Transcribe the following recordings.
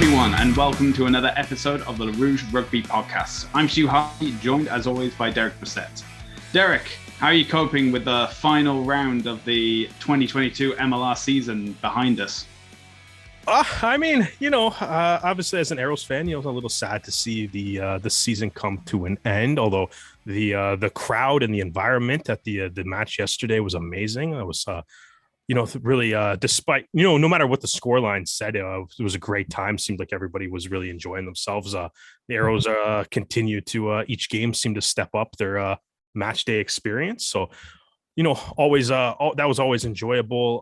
everyone, and welcome to another episode of the Rouge Rugby podcast. I'm Stu Hardy, joined as always by Derek Brissett. Derek, how are you coping with the final round of the 2022 MLR season behind us? Obviously as an Arrows fan, I was a little sad to see the season come to an end. Although the crowd and the environment at the match yesterday was amazing. It was really despite no matter what the scoreline said, it was a great time. Seemed like everybody was really enjoying themselves. The Arrows continue to each game seemed to step up their match day experience. So always that was always enjoyable.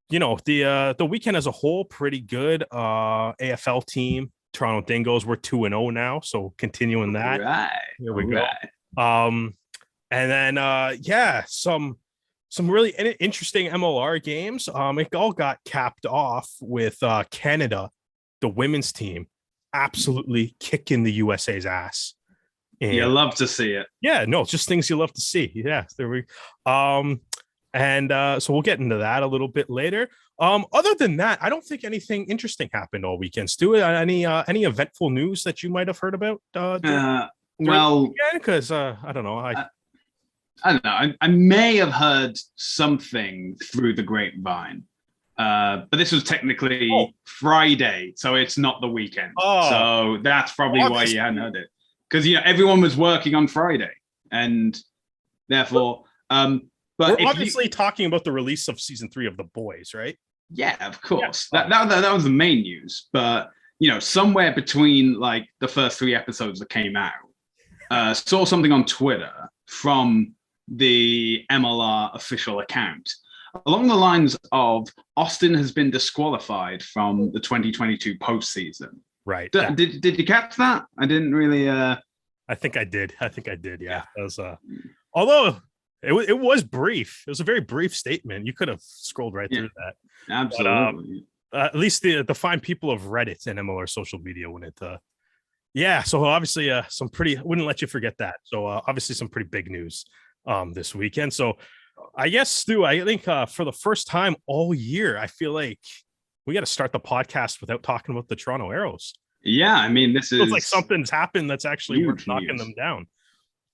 The weekend as a whole, pretty good. AFL team, Toronto Dingoes, we're 2-0 now, so continuing that. Right. Here we go. And then some really interesting MLR games. It all got capped off with Canada, the women's team, absolutely kicking the USA's ass. And you love to see it. Yeah, no, just things you love to see. Yeah, there we so we'll get into that a little bit later. Other than that, I don't think anything interesting happened all weekend. Stu, any eventful news that you might have heard about? Because I don't know. I don't know. I may have heard something through the grapevine, but this was technically Friday, so it's not the weekend. So that's probably why you hadn't heard it, because everyone was working on Friday, and therefore. But we're obviously talking about the release of season 3 of The Boys, right? Yeah, of course. Yeah. That was the main news. But somewhere between like the first 3 episodes that came out, saw something on Twitter from the MLR official account along the lines of Austin has been disqualified from the 2022 postseason. Right. Did you catch that? I didn't really. I think I did. Yeah. That was although. It was brief. It was a very brief statement. You could have scrolled right through that. Absolutely. But, at least the fine people of Reddit and MLR social media when it. So obviously wouldn't let you forget that. So obviously some pretty big news this weekend. So I guess, Stu, I think for the first time all year, I feel like we got to start the podcast without talking about the Toronto Arrows. Yeah, I mean, this is like something's happened that's actually worth knocking them down.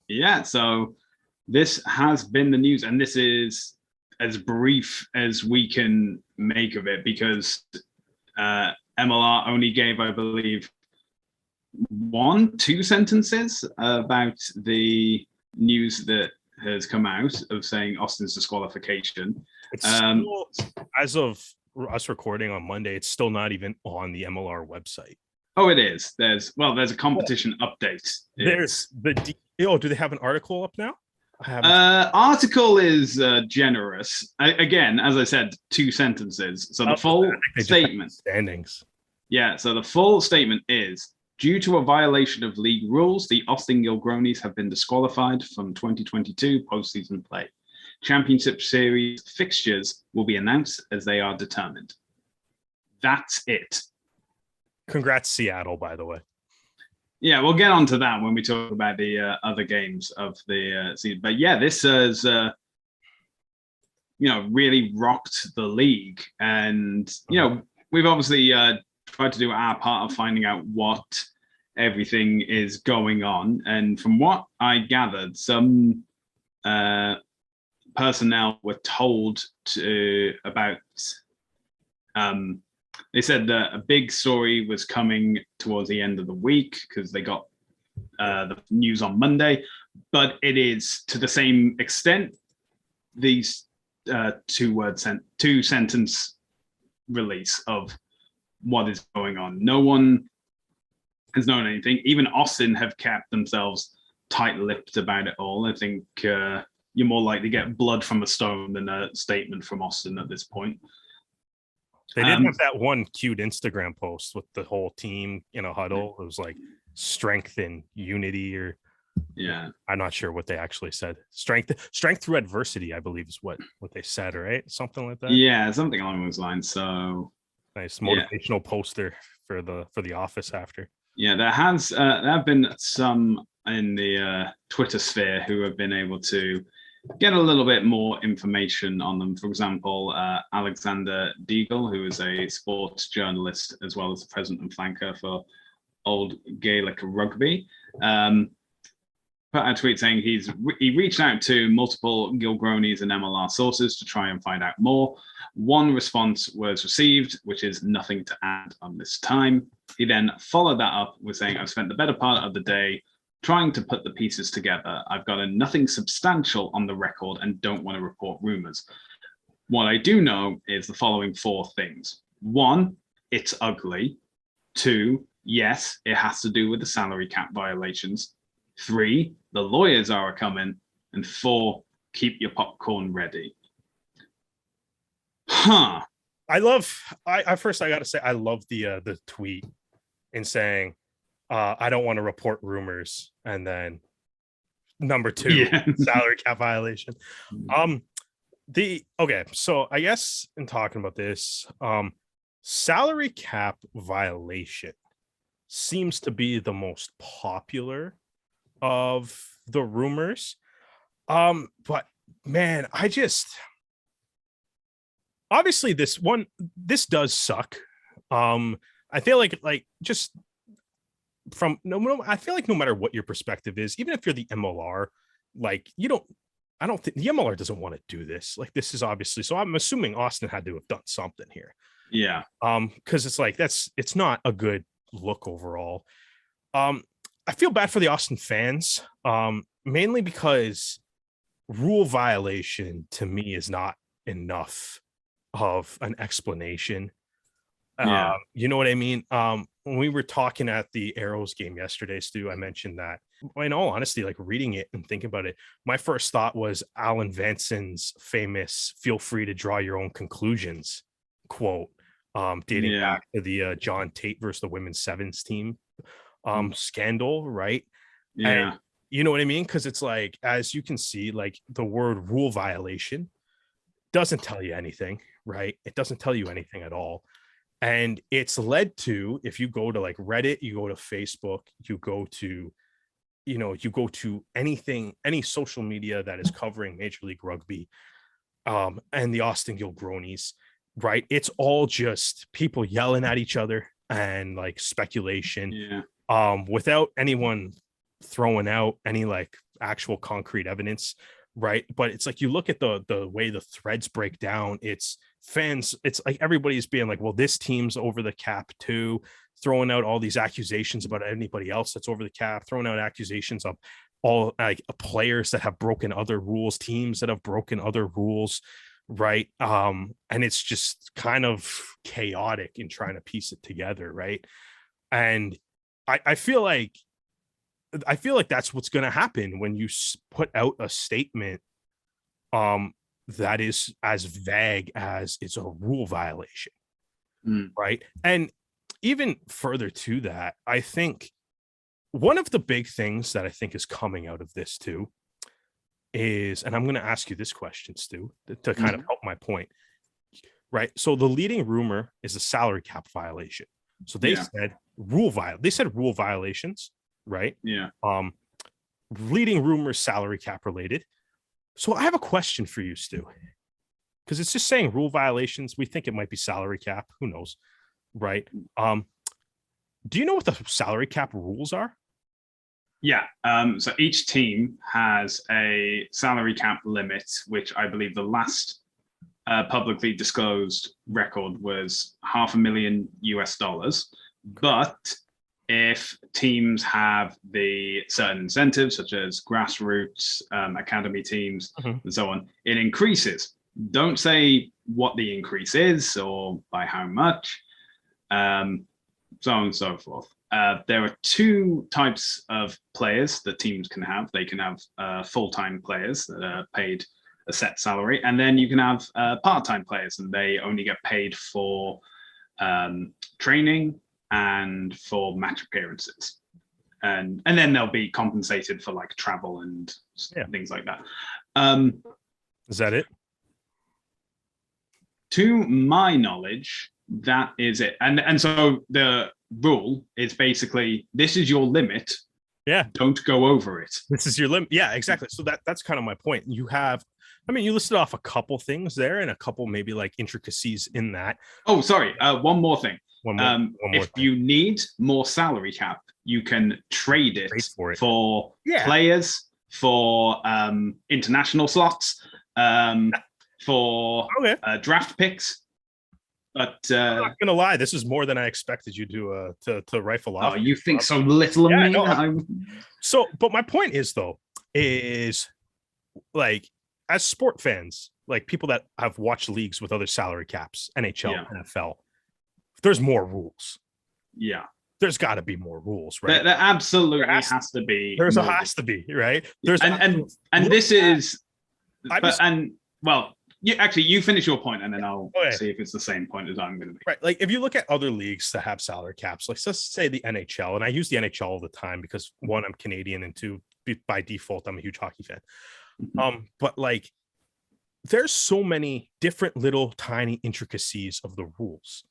Yeah, so. This has been the news, and this is as brief as we can make of it, because MLR only gave, I believe, 1-2 sentences about the news that has come out of saying Austin's disqualification. It's still, as of us recording on Monday, it's still not even on the MLR website. Oh, it is. There's a competition update. There's do they have an article up now? Article is generous. Again, as I said, 2 sentences. So the full statement. Standings. Yeah, so the full statement is, due to a violation of league rules, the Austin Gilgronis have been disqualified from 2022 postseason play. Championship Series fixtures will be announced as they are determined. That's it. Congrats, Seattle, by the way. Yeah, we'll get on to that when we talk about the other games of the season. But yeah, this has, really rocked the league. And, we've obviously tried to do our part of finding out what everything is going on. And from what I gathered, some personnel were told about... They said that a big story was coming towards the end of the week because they got the news on Monday, but it is to the same extent these 2-sentence release of what is going on. No one has known anything. Even Austin have kept themselves tight-lipped about it all. I think you're more likely to get blood from a stone than a statement from Austin at this point. They did have that one cute Instagram post with the whole team in a huddle. It was like strength and unity, or I'm not sure what they actually said. Strength through adversity, I believe, is what they said, right? Something like that. Yeah, something along those lines. So nice motivational poster for the office after. Yeah, there have been some in the Twitter sphere who have been able to get a little bit more information on them. For example, Alexander Deagle, who is a sports journalist as well as the president and flanker for Old Gaelic Rugby, put out a tweet saying he reached out to multiple Gilgronis and MLR sources to try and find out more. One response was received, which is nothing to add on this time. He then followed that up with saying, I've spent the better part of the day trying to put the pieces together. I've got nothing substantial on the record and don't want to report rumors. What I do know is the following 4 things. 1, it's ugly. 2, yes, it has to do with the salary cap violations. 3, the lawyers are coming. And 4, keep your popcorn ready. Huh. I gotta say, I love the tweet in saying, I don't want to report rumors. And then number 2, salary cap violation. So I guess in talking about this, salary cap violation seems to be the most popular of the rumors. But man, obviously this does suck. I feel like just I feel like no matter what your perspective is, even if you're the MLR, like I don't think the MLR doesn't want to do this. Like, this is obviously, so I'm assuming Austin had to have done something here. Yeah. Because it's like it's not a good look overall. I feel bad for the Austin fans, mainly because rule violation to me is not enough of an explanation. You know what I mean? When we were talking at the Arrows game yesterday, Stu, I mentioned that, in all honesty, like reading it and thinking about it, my first thought was Alan Vanson's famous "feel free to draw your own conclusions" quote, dating back to the John Tate versus the women's sevens team scandal, right? Yeah. And you know what I mean? Because it's like, as you can see, like the word rule violation doesn't tell you anything, right? It doesn't tell you anything at all. And it's led to, if you go to like Reddit, you go to Facebook, you go to anything, any social media that is covering Major League Rugby, and the Austin Gilgronis, right? It's all just people yelling at each other and like speculation, without anyone throwing out any like actual concrete evidence, right? But it's like, you look at the way the threads break down, it's fans, it's like everybody's being like, well, this team's over the cap too, throwing out all these accusations about anybody else that's over the cap, throwing out accusations of all like players that have broken other rules, teams that have broken other rules, right? And it's just kind of chaotic in trying to piece it together, right? And I feel like that's what's going to happen when you put out a statement that is as vague as it's a rule violation, right? And even further to that, I think one of the big things that I think is coming out of this too is, and I'm going to ask you this question, Stu, to kind of help my point, right? So the leading rumor is a salary cap violation. So they said rule violations, right? Yeah. Leading rumors salary cap related. So I have a question for you, Stu, because it's just saying rule violations. We think it might be salary cap. Who knows, right? Do you know what the salary cap rules are? Yeah. So each team has a salary cap limit, which I believe the last publicly disclosed record was $500,000 US. But if teams have the certain incentives, such as grassroots, academy teams, and so on, it increases. Don't say what the increase is or by how much, so on and so forth. There are 2 types of players that teams can have. They can have full-time players that are paid a set salary, and then you can have part-time players, and they only get paid for training and for match appearances, and then they'll be compensated for like travel and things like that. Is that it? To my knowledge, that is it. And so the rule is basically, this is your limit, Yeah. Don't go over it. This is your limit. Yeah, exactly. So that's kind of my point. You have, I mean, you listed off a couple things there and a couple maybe like intricacies in that. Oh, sorry. One more thing. One more if thing. you need more salary cap, you can trade it for players, for international slots, for draft picks. But I'm not gonna lie, this is more than I expected you to rifle off. Oh, you think so little of me? No, so, but my point is though, is like as sport fans, like people that have watched leagues with other salary caps, NHL, NFL, there's more rules. Yeah. There's got to be more rules, right? There absolutely has to be. Has to be, right? There's and this is, you finish your point, and then I'll see if it's the same point as I'm going to be. Right, like if you look at other leagues that have salary caps, like let's say the NHL, and I use the NHL all the time because one, I'm Canadian, and two, by default, I'm a huge hockey fan. Mm-hmm. But like, there's so many different little tiny intricacies of the rules.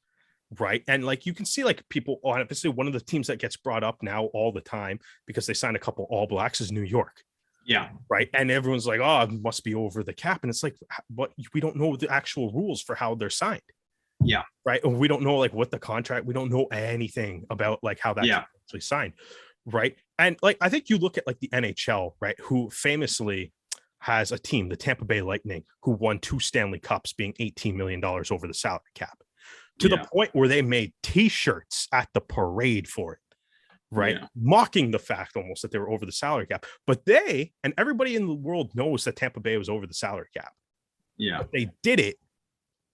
Right. And like you can see like people on obviously one of the teams that gets brought up now all the time because they signed a couple All Blacks is New York. Yeah. Right. And everyone's like, oh, it must be over the cap. And it's like, but we don't know the actual rules for how they're signed. Yeah. Right. And we don't know like what the contract, we don't know anything about like how that's actually signed. Right. And like I think you look at like the NHL, right, who famously has a team, the Tampa Bay Lightning, who won 2 Stanley Cups being $18 million over the salary cap. To the point where they made T-shirts at the parade for it, right? Yeah. Mocking the fact almost that they were over the salary cap. But they, and everybody in the world knows that Tampa Bay was over the salary cap. Yeah. But they did it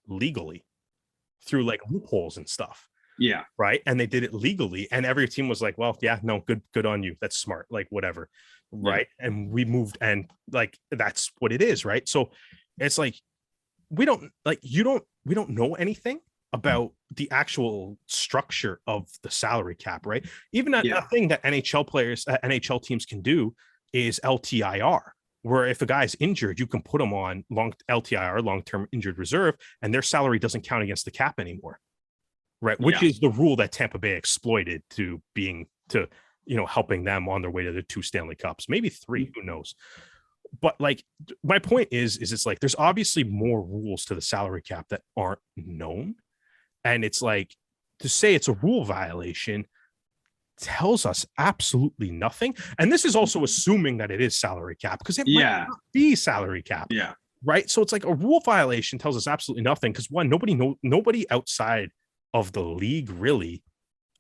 legally through like loopholes and stuff. Yeah. Right. And they did it legally. And every team was like, well, yeah, no, good on you. That's smart. Like whatever. Right. Yeah. And we moved and like, that's what it is. Right. So it's like, we don't know anything about the actual structure of the salary cap, right? Even a thing that NHL teams can do is LTIR, where if a guy's injured, you can put them on LTIR, long-term injured reserve, and their salary doesn't count against the cap anymore, right? Which is the rule that Tampa Bay exploited helping them on their way to the 2 Stanley Cups, maybe 3, who knows? But like my point is it's like there's obviously more rules to the salary cap that aren't known. And it's like to say it's a rule violation tells us absolutely nothing. And this is also assuming that it is salary cap because it might not be salary cap. Yeah. Right. So it's like a rule violation tells us absolutely nothing because one, nobody outside of the league really,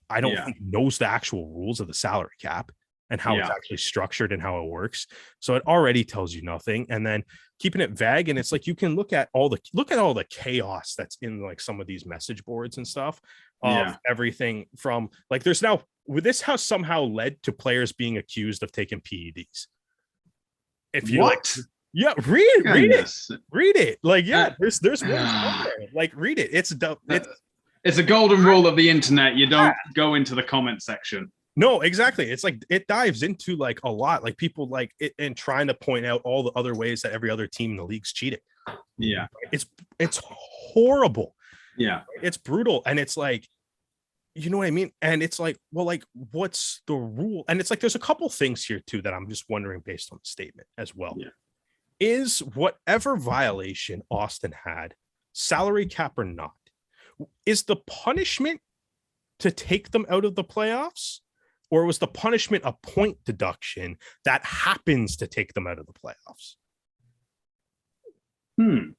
I don't think knows the actual rules of the salary cap and how it's actually structured and how it works. So it already tells you nothing. And then keeping it vague. And it's like, you can look at all the chaos that's in like some of these message boards and stuff of everything from like, there's now with this has somehow led to players being accused of taking PEDs. If you read it. Like, there's one like, read it. It's a golden rule of the internet. You don't go into the comment section. No, exactly. It's like it dives into like a lot, like people like it and trying to point out all the other ways that every other team in the league's cheating. Yeah, it's horrible. Yeah, it's brutal, and it's like, you know what I mean. And it's like, well, like, what's the rule? And it's like, there's a couple things here too that I'm just wondering based on the statement as well. Yeah. Is whatever violation Austin had, salary cap or not, is the punishment to take them out of the playoffs? Or was the punishment a point deduction that happens to take them out of the playoffs?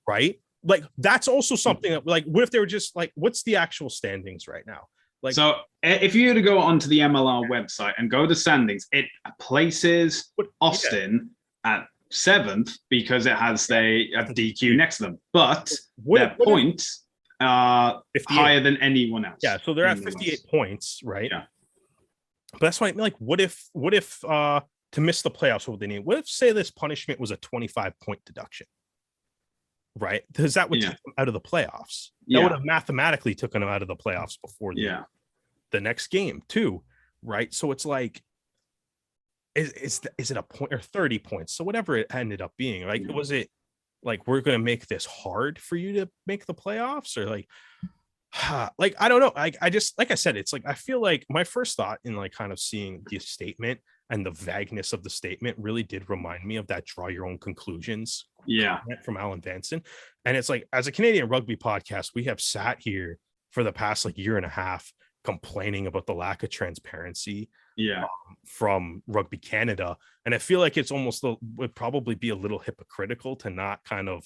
Right? Like, that's also something that, like, what if they were just like, what's the actual standings right now? Like, so if you were to go onto the MLR website and go to standings, it places Austin at 7th because it has a DQ next to them. But their points are higher than anyone else. Yeah, so they're at 58 points, right? Yeah. But that's why I mean, like, what if to miss the playoffs, what would they need? What if, say, this punishment was a 25-point deduction? Right? Because that would take them out of the playoffs. That would have mathematically taken them out of the playoffs before the next game, too. Right? So it's like, is it a point or 30 points? So whatever it ended up being, like, was it like, we're going to make this hard for you to make the playoffs, or like I don't know. I just, like I said, it's like, I feel like my first thought in like kind of seeing the statement and the vagueness of the statement really did remind me of that draw your own conclusions comment from Alan Vanson. And it's like, as a Canadian rugby podcast, we have sat here for the past like year and a half complaining about the lack of transparency from Rugby Canada. And I feel like it's almost would probably be a little hypocritical to not kind of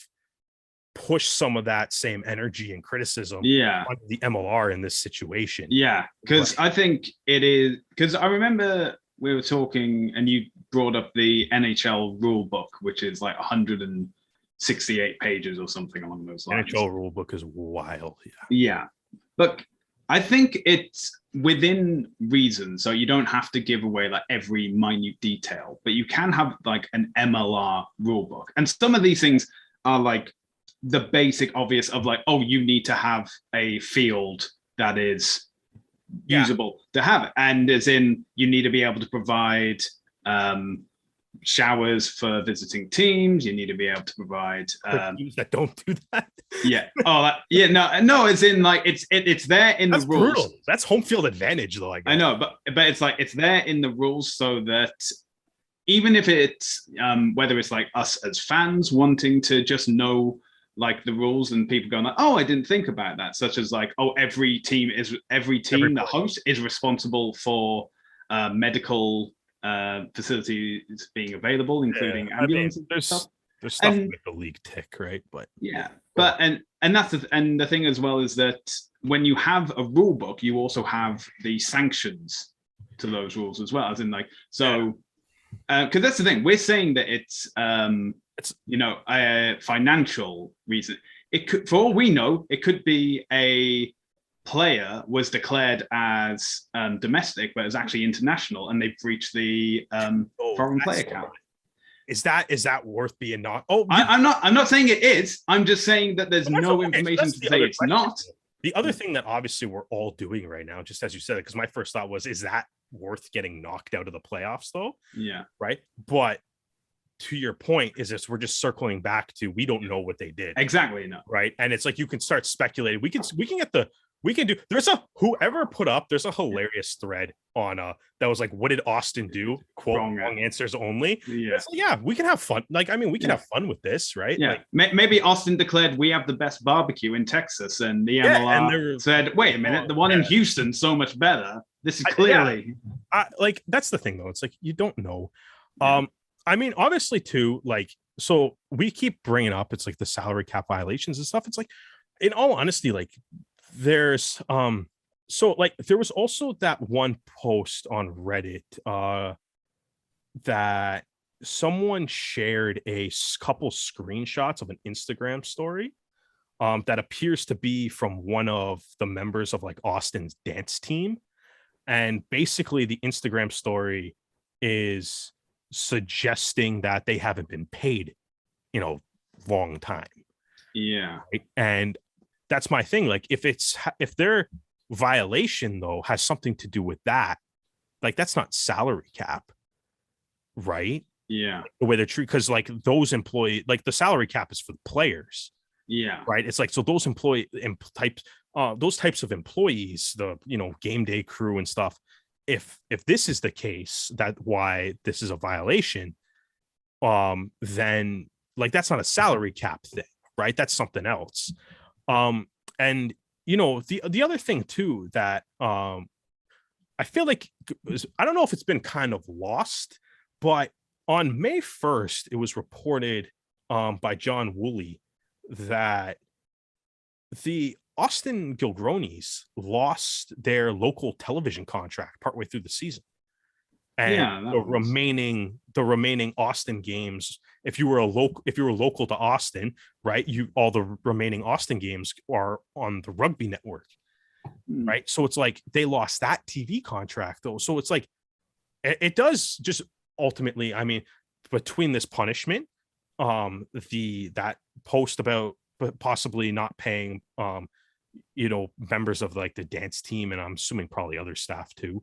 push some of that same energy and criticism on the MLR in this situation. Yeah, because I think it is, because I remember we were talking and you brought up the NHL rule book, which is like 168 pages or something along those lines. NHL rule book is wild. Yeah. But I think it's within reason. So you don't have to give away like every minute detail, but you can have like an MLR rule book. And some of these things are like the basic obvious of like, oh, you need to have a field that is usable to have it. And as in, you need to be able to provide showers for visiting teams. You need to be able to provide teams that don't do that. No, it's in like it's there in That's the rules. Brutal. That's home field advantage though, I guess. I know, but it's like it's there in the rules so that even if it's whether it's like us as fans wanting to just know like the rules and people going like, oh, I didn't think about that, such as like, oh, every team that hosts is responsible for medical facilities being available, including ambulances. There's stuff to make the league tick, right? But and that's the thing as well is that when you have a rule book, you also have the sanctions to those rules as well, as in like because that's the thing, we're saying that it's a financial reason. It could, for all we know, it could be a player was declared as domestic, but is actually international, and they breached the foreign player count. Is that worth being not? I'm not saying it is. I'm just saying that there's no information to say it's not. The other thing that obviously we're all doing right now, just as you said it, because my first thought was, is that worth getting knocked out of the playoffs though? Yeah. Right. But to your point is this, we're just circling back to, we don't know what they did. Exactly. No. Right. And it's like, you can start speculating. We can do, whoever put up, there's a hilarious thread on that was like, what did Austin do? Quote, wrong answers only. Yeah. So, yeah, we can have fun. Like, I mean, we can have fun with this, right? Yeah. Like, maybe Austin declared we have the best barbecue in Texas, and the MLR said, wait a minute, the one in Houston's so much better. This is clearly like, that's the thing though. It's like, you don't know. I mean, obviously too, like, so we keep bringing up, it's like the salary cap violations and stuff. It's like, in all honesty, like, there's so like there was also that one post on Reddit that someone shared a couple screenshots of an Instagram story that appears to be from one of the members of like Austin's dance team, and basically the Instagram story is suggesting that they haven't been paid in a long time. Yeah. Right? And that's my thing. Like, if their violation though has something to do with that, like, that's not salary cap, right? Yeah. The way they're treated, because like those employees, like the salary cap is for the players. Yeah. Right. It's like, so those those types of employees, the game day crew and stuff. If this is the case, that why this is a violation, then like that's not a salary cap thing, right? That's something else. And the other thing too that I feel like I don't know if it's been kind of lost, but on May 1st, it was reported by John Woolley that the Austin Gilgronis lost their local television contract partway through the season. And the remaining Austin games, if you were local to Austin, right, all the remaining Austin games are on the rugby network, right? So it's like they lost that TV contract though. So it's like it does just ultimately, I mean, between this punishment, that post about possibly not paying members of like the dance team, and I'm assuming probably other staff too,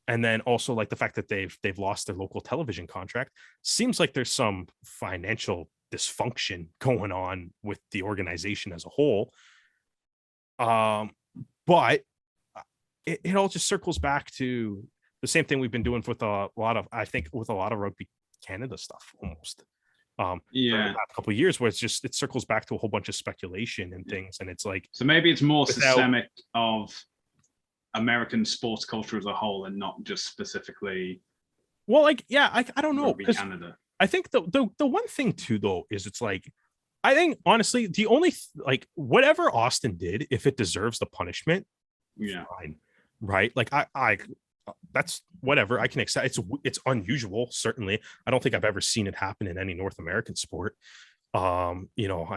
and then also like the fact that they've lost their local television contract, seems like there's some financial dysfunction going on with the organization as a whole. But it all just circles back to the the same thing we've been doing with a lot of Rugby Canada stuff almost. For the past couple of years, where it circles back to a whole bunch of speculation and things, and it's like, so maybe it's more systemic of American sports culture as a whole, and not just specifically. Well, like, yeah, I don't know. Canada. I think the one thing too, though, is it's like, I think honestly, the only like whatever Austin did, if it deserves the punishment, fine, right? Like I that's whatever I can accept. It's unusual, certainly. I don't think I've ever seen it happen in any North American sport. I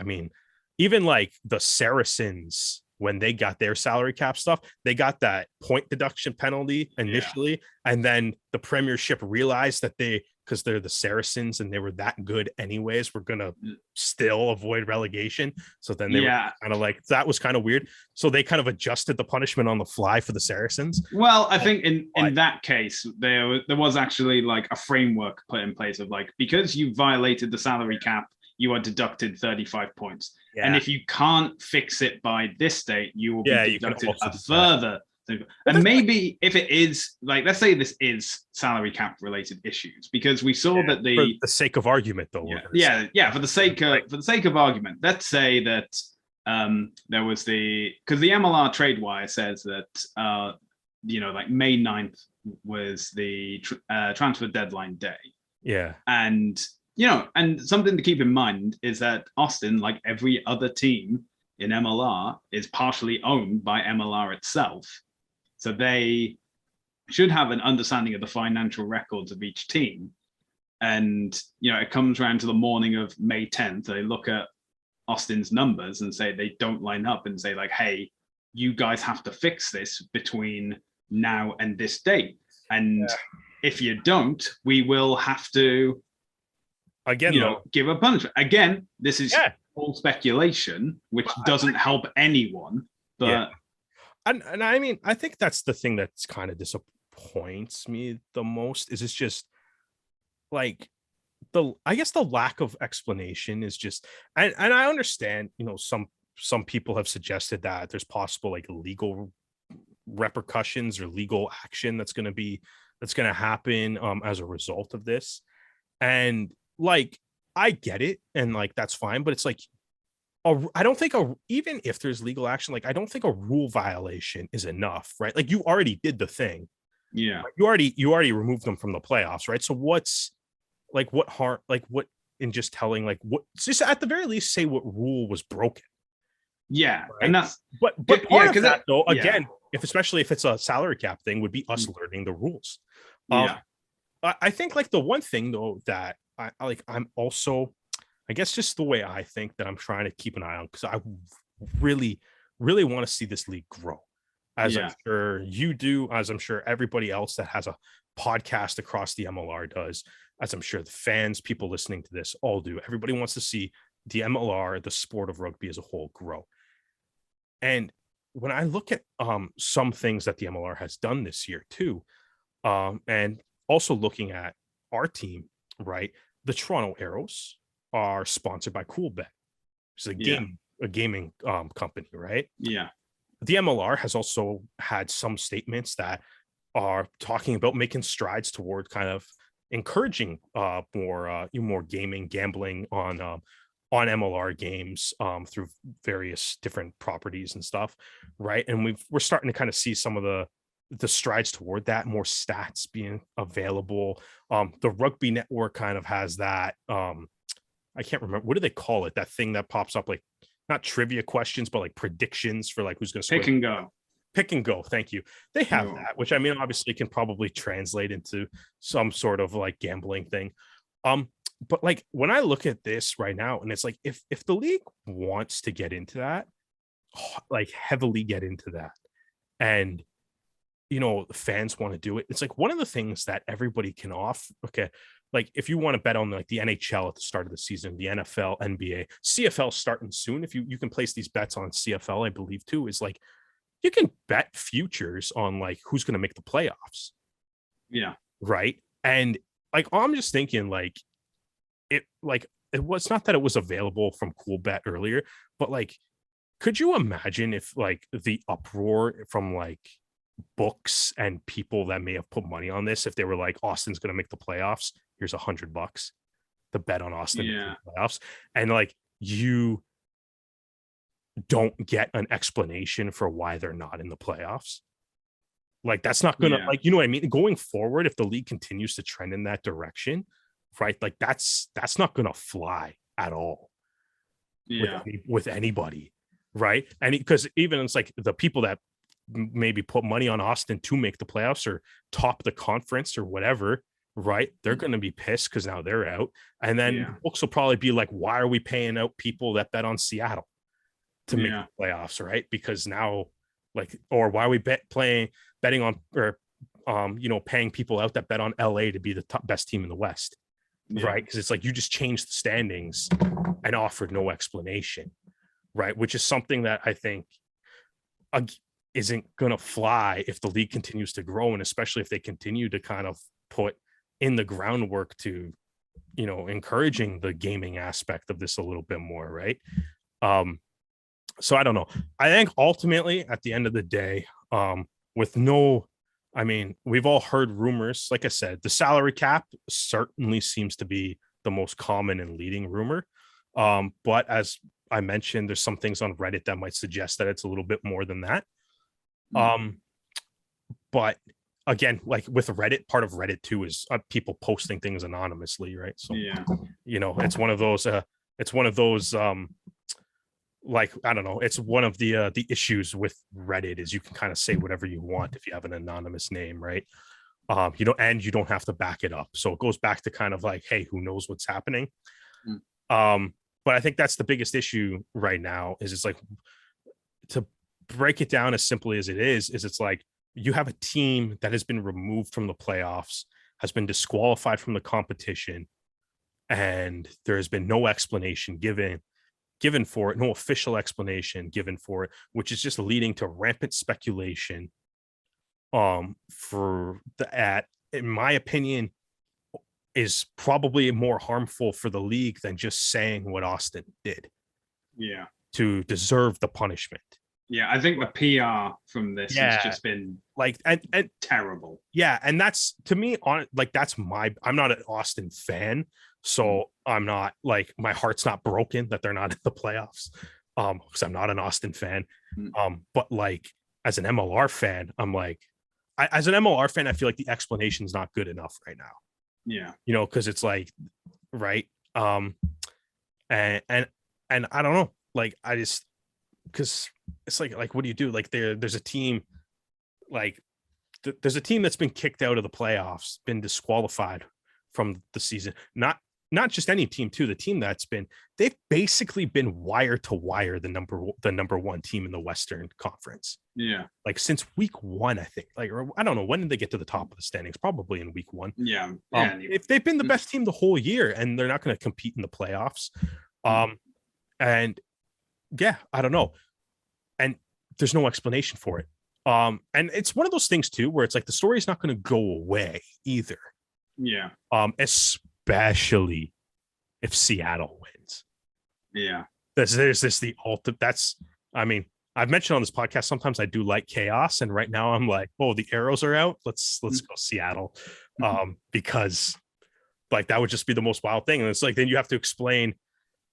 mean, even like the Saracens, when they got their salary cap stuff, they got that point deduction penalty initially, and then the Premiership realized that because they're the Saracens and they were that good anyways, we're gonna still avoid relegation. So then they were kind of like, that was kind of weird. So they kind of adjusted the punishment on the fly for the Saracens. Well, I think in that case, there was actually like a framework put in place of like, because you violated the salary cap, you are deducted 35 points. Yeah. And if you can't fix it by this date, you will be deducted a further. And maybe if it is like, let's say this is salary cap related issues, because we saw that for the sake of argument, though. For the sake of argument, let's say that there was because the MLR trade wire says that like May 9th was the transfer deadline day. Yeah, and and something to keep in mind is that Austin, like every other team in MLR, is partially owned by MLR itself. So they should have an understanding of the financial records of each team. And, it comes around to the morning of May 10th. They look at Austin's numbers and say they don't line up and say like, hey, you guys have to fix this between now and this date. And if you don't, we will have to give a punishment. Again, this is all speculation, which doesn't help anyone. But and I mean, I think that's the thing that's kind of disappoints me the most, is it's just like I guess the lack of explanation is just, and I understand, some people have suggested that there's possible like legal repercussions or legal action that's going to happen as a result of this. And like, I get it, and like that's fine, but it's like, I don't think even if there's legal action, like I don't think a rule violation is enough, right? Like you already did the thing, you already removed them from the playoffs, right? So what's like, what harm, like what in just telling, like what, just at the very least say what rule was broken. Right? And that's but part of that though, again, especially if it's a salary cap thing, would be us learning the rules. I think like the one thing though that I'm also, I guess just the way I think that I'm trying to keep an eye on, because I really, really want to see this league grow, as I'm sure you do, as I'm sure everybody else that has a podcast across the MLR does, as I'm sure the fans, people listening to this all do. Everybody wants to see the MLR, the sport of rugby as a whole, grow. And when I look at some things that the MLR has done this year too, and also looking at our team, right? The Toronto Arrows are sponsored by CoolBet, which is a gaming company, right? Yeah. The MLR has also had some statements that are talking about making strides toward kind of encouraging more gambling on MLR games through various different properties and stuff, right? And we're starting to kind of see some of the strides toward that, more stats being available. The Rugby Network kind of has that. I can't remember, what do they call it? That thing that pops up, like not trivia questions, but like predictions for like who's going to pick and go. Pick and go. Thank you. They have that, which I mean, obviously can probably translate into some sort of like gambling thing. But like when I look at this right now, and it's like, if the league wants to get into that, like heavily get into that, and the fans want to do it, it's like one of the things that everybody can like if you want to bet on like the NHL at the start of the season, the NFL, NBA, CFL starting soon, if you can place these bets on CFL, I believe too, is like you can bet futures on like who's going to make the playoffs. Yeah. Right. And like, I'm just thinking like it was not that it was available from CoolBet earlier, but like, could you imagine if like the uproar from like books and people that may have put money on this, if they were like, Austin's going to make the playoffs, here's $100 to bet on Austin in the playoffs. And like, you don't get an explanation for why they're not in the playoffs. Like, that's not gonna like, you know what I mean? Going forward, if the league continues to trend in that direction, right? Like, that's not gonna fly at all with anybody, right? And because even it's like the people that maybe put money on Austin to make the playoffs or top the conference or whatever, right? They're going to be pissed because now they're out. And then books will probably be like, why are we paying out people that bet on Seattle to make the playoffs, right? Because now, like, or why are we betting on, or paying people out that bet on LA to be the best team in the West, right? Because it's like, you just changed the standings and offered no explanation, right? Which is something that I think isn't going to fly if the league continues to grow, and especially if they continue to kind of put in the groundwork to, encouraging the gaming aspect of this a little bit more, right? So I don't know. I think ultimately at the end of the day, we've all heard rumors. Like I said, the salary cap certainly seems to be the most common and leading rumor. But as I mentioned, there's some things on Reddit that might suggest that it's a little bit more than that. But again, like with Reddit, part of Reddit too is people posting things anonymously, right? So it's one of those like, I don't know, it's one of the issues with Reddit is you can kind of say whatever you want if you have an anonymous name, right? And you don't have to back it up. So it goes back to kind of like, hey, who knows what's happening? But I think that's the biggest issue right now is it's like, to break it down as simply as it is it's like, you have a team that has been removed from the playoffs, has been disqualified from the competition, and there has been no explanation given for it, no official explanation given for it, which is just leading to rampant speculation. In my opinion, is probably more harmful for the league than just saying what Austin did. To deserve the punishment. I think the PR from this has just been like and terrible. And that's, to me, I'm not an Austin fan, so I'm not like, my heart's not broken that they're not in the playoffs, because I'm not an Austin fan. But like, as an MLR fan, I'm like, as an MLR fan, I feel like the explanation is not good enough right now. Because it's like, right. And I don't know, like, I just, because it's like, what do you do? Like, there's a team, like, there's a team that's been kicked out of the playoffs, been disqualified from the season. Not just any team too. The team they've basically been wire to wire the number one team in the Western Conference. Like, since week 1, I think. Like, or I don't know, when did they get to the top of the standings? Probably in week 1. If they've been the best team the whole year, and they're not going to compete in the playoffs. And I don't know. And there's no explanation for it. And it's one of those things too, where it's like, the story is not going to go away either. Especially if Seattle wins. There's the ultimate. I've mentioned on this podcast, sometimes I do like chaos, and right now I'm like, oh, the arrows are out. Let's go Seattle. Because like, that would just be the most wild thing. And it's like, then you have to explain.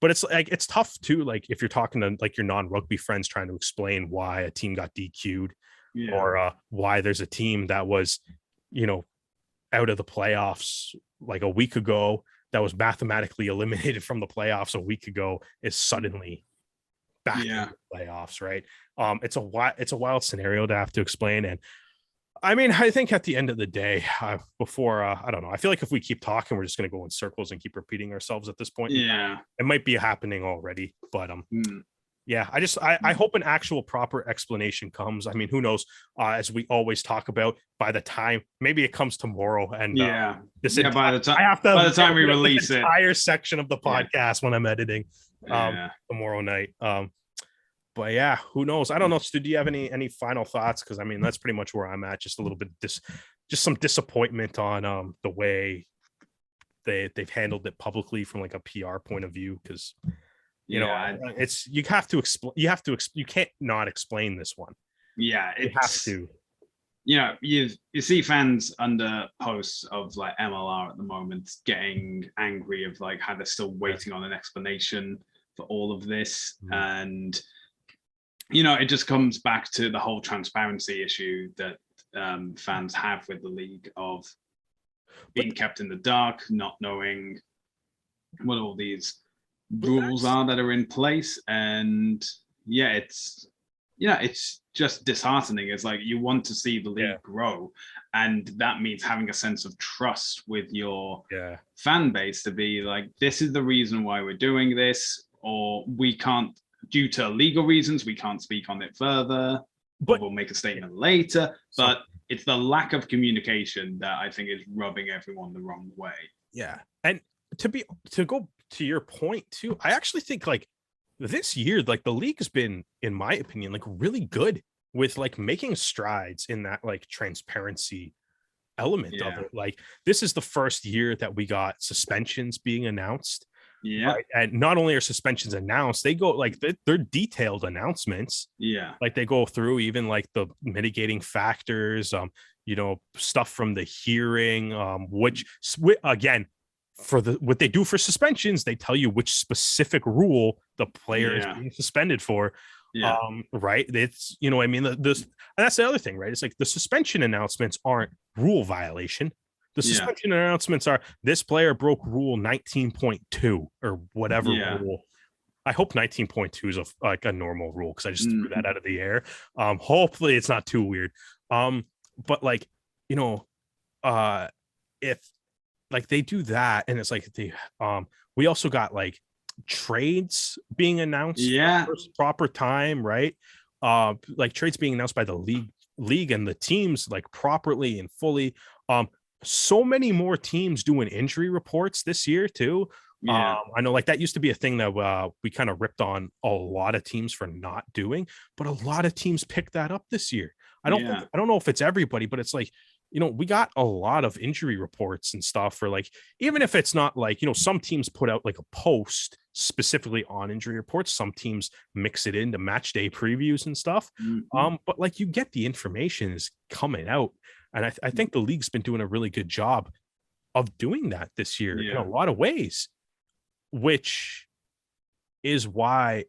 But it's like, it's tough too. Like, if you're talking to like your non-rugby friends, trying to explain why a team got DQ'd, or why there's a team that was, out of the playoffs like a week ago, that was mathematically eliminated from the playoffs a week ago, is suddenly back in the playoffs, right? It's a wild scenario to have to explain. And I think at the end of the day, I don't know, I feel like if we keep talking, we're just going to go in circles and keep repeating ourselves at this point. It might be happening already, but I hope an actual proper explanation comes. I mean, who knows? As we always talk about, by the time, maybe it comes tomorrow, and by the time we release it, entire section of the podcast when I'm editing tomorrow night. But who knows? I don't know. Stu, do you have any final thoughts? Because that's pretty much where I'm at. Just a little bit just some disappointment on the way they've handled it publicly from like a PR point of view. Because it's, you have to explain. You can't not explain this one. You have to. you see fans under posts of like MLR at the moment getting angry of like how they're still waiting on an explanation for all of this. And, it just comes back to the whole transparency issue that fans have with the league of being kept in the dark, not knowing what all these rules are that are in place. And it's just disheartening. It's like you want to see the league grow, and that means having a sense of trust with your fan base to be like, this is the reason why we're doing this, or we can't, due to legal reasons, we can't speak on it further, but we'll make a statement later. But it's the lack of communication that I think is rubbing everyone the wrong way. Yeah. And to go to your point too, I actually think like this year, like the league has been, in my opinion, like really good with like making strides in that like transparency element of it. Like this is the first year that we got suspensions being announced. Yeah. Right? And not only are suspensions announced, they go like they're detailed announcements. Yeah. Like they go through even like the mitigating factors, stuff from the hearing, which again, for what they do for suspensions, they tell you which specific rule the player is being suspended for. Right. It's, I mean, and that's the other thing, right? It's like the suspension announcements aren't rule violation. The suspension announcements are this player broke rule 19.2 or whatever rule. I hope 19.2 is a normal rule, because I just threw that out of the air. Hopefully it's not too weird. But like, if like they do that, and it's like we also got like trades being announced first proper time, right? Like trades being announced by the league and the teams like properly and fully. So many more teams doing injury reports this year too. I know like that used to be a thing that we kind of ripped on a lot of teams for not doing, but a lot of teams picked that up this year. I don't know if it's everybody, but it's like, we got a lot of injury reports and stuff for like, even if it's not like, some teams put out like a post specifically on injury reports. Some teams mix it into match day previews and stuff. But like you get the information is coming out. And I think the league's been doing a really good job of doing that this year in a lot of ways, which is why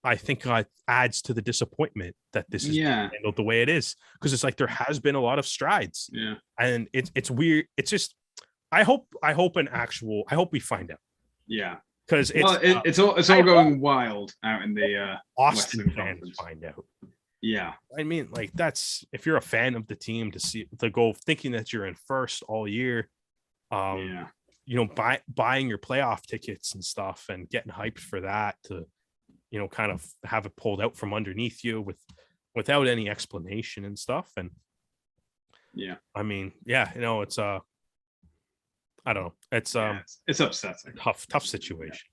I think adds to the disappointment that this is handled the way it is. Because it's like there has been a lot of strides. Yeah. And it's weird. It's just I hope we find out. Yeah. Because it's all going wild out in the Austin fans find out. Yeah. I mean, like that's if you're a fan of the team to go thinking that you're in first all year, buying your playoff tickets and stuff and getting hyped for that to, kind of have it pulled out from underneath you without any explanation and stuff. And I mean, it's I don't know. It's upsetting. Tough situation.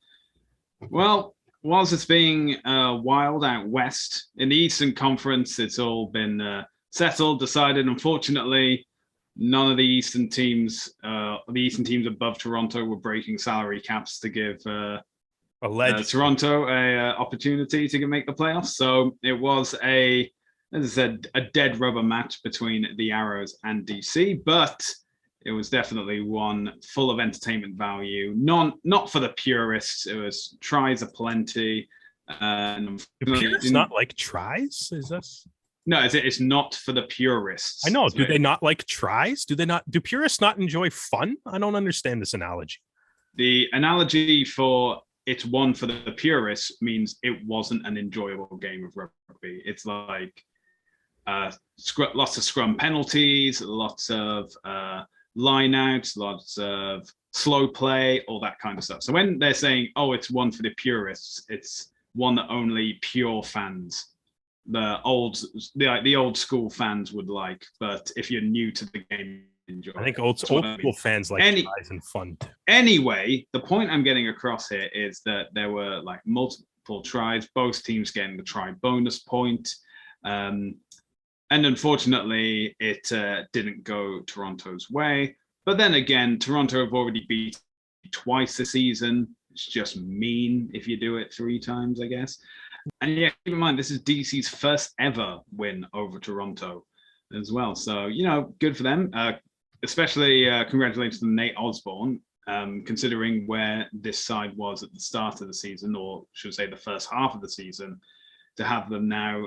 Well, whilst it's being wild out west in the Eastern Conference, it's all been settled, decided. Unfortunately, none of the Eastern teams above Toronto were breaking salary caps to give Toronto a opportunity to make the playoffs. So it was as I said, a dead rubber match between the Arrows and DC, but it was definitely one full of entertainment value. Not for the purists. It was tries aplenty. And purists not like tries? Is this? No, it's not for the purists. I know. Do they not like tries? Do purists not enjoy fun? I don't understand this analogy. The analogy for it's one for the purists means it wasn't an enjoyable game of rugby. It's like lots of scrum penalties, lots of line outs, lots of slow play, all that kind of stuff. So when they're saying, oh, it's one for the purists, it's one that only pure fans, the old school fans would like. But if you're new to the game, enjoy. I think old school fans like tries and fun too. Anyway, the point I'm getting across here is that there were like multiple tries, both teams getting the try bonus point. And unfortunately, it didn't go Toronto's way. But then again, Toronto have already beat twice this season. It's just mean if you do it 3 times, I guess. And keep in mind, this is DC's first ever win over Toronto. as well. So, good for them. Especially congratulations to Nate Osborne, considering where this side was at the start of the season, or should I say the first half of the season, to have them now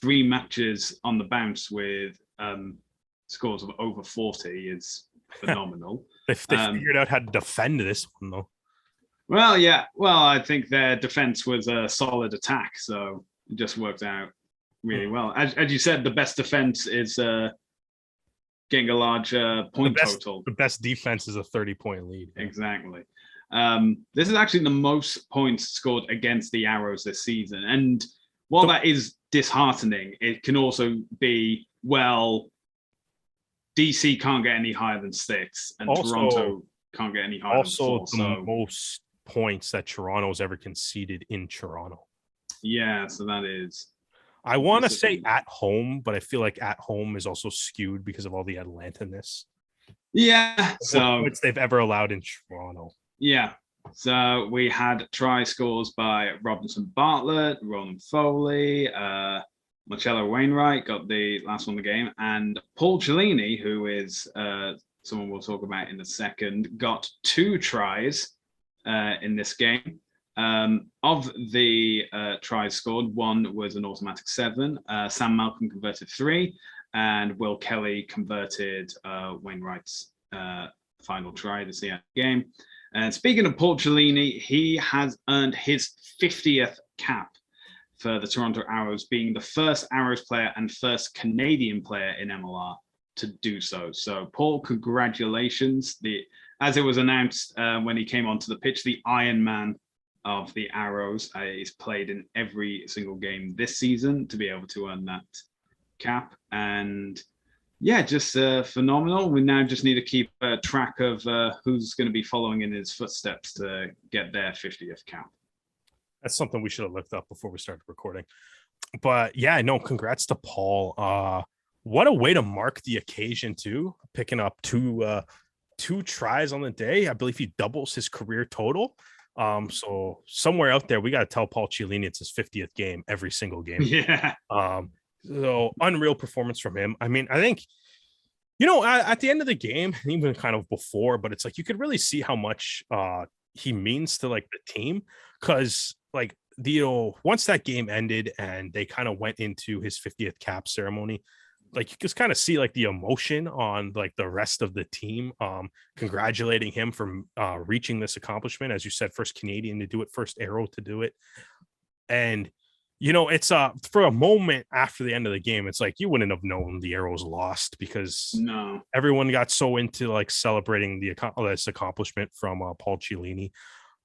3 matches on the bounce with scores of over 40 is phenomenal. They figured out how to defend this one, though. Well, yeah. Well, I think their defense was a solid attack, so it just worked out really well. As you said, the best defense is getting a large point total. The best defense is a 30-point lead. Exactly. This is actually the most points scored against the Arrows this season. And while that is disheartening, it can also be, well, DC can't get any higher than 6, and also, Toronto can't get any higher than 4. Also, the most points that Toronto's ever conceded in Toronto. Yeah, so that is... I want to say at home, but I feel like at home is also skewed because of all the Atlanta-ness. Yeah, so... points they've ever allowed in Toronto. Yeah, so we had try scores by Robinson Bartlett, Ronan Foley, Marcello Wainwright got the last one of the game, and Paul Cellini, who is someone we'll talk about in a second, got 2 tries in this game. Of the tries scored, 1 was an automatic 7. Sam Malcolm converted 3, and Will Kelly converted Wainwright's final try to see out the game. And speaking of Paul Cellini, he has earned his 50th cap for the Toronto Arrows, being the first Arrows player and first Canadian player in MLR to do so. So, Paul, congratulations. As it was announced when he came onto the pitch, the Iron Man of the Arrows is played in every single game this season to be able to earn that cap. And yeah, just phenomenal. We now just need to keep track of who's going to be following in his footsteps to get their 50th cap. That's something we should have looked up before we started recording. But yeah, no, congrats to Paul. What a way to mark the occasion too, picking up two tries on the day. I believe he doubles his career total. So somewhere out there, we got to tell Paul Cellini it's his 50th game every single game. Yeah. So unreal performance from him. I mean, I think, at the end of the game, even kind of before, but it's like you could really see how much he means to like the team, because like once that game ended and they kind of went into his 50th cap ceremony, like you just kind of see like the emotion on like the rest of the team, congratulating him for reaching this accomplishment. As you said, first Canadian to do it, first Arrow to do it. And it's for a moment after the end of the game, it's like you wouldn't have known the Arrows lost, because everyone got so into like celebrating this accomplishment from Paul Cellini.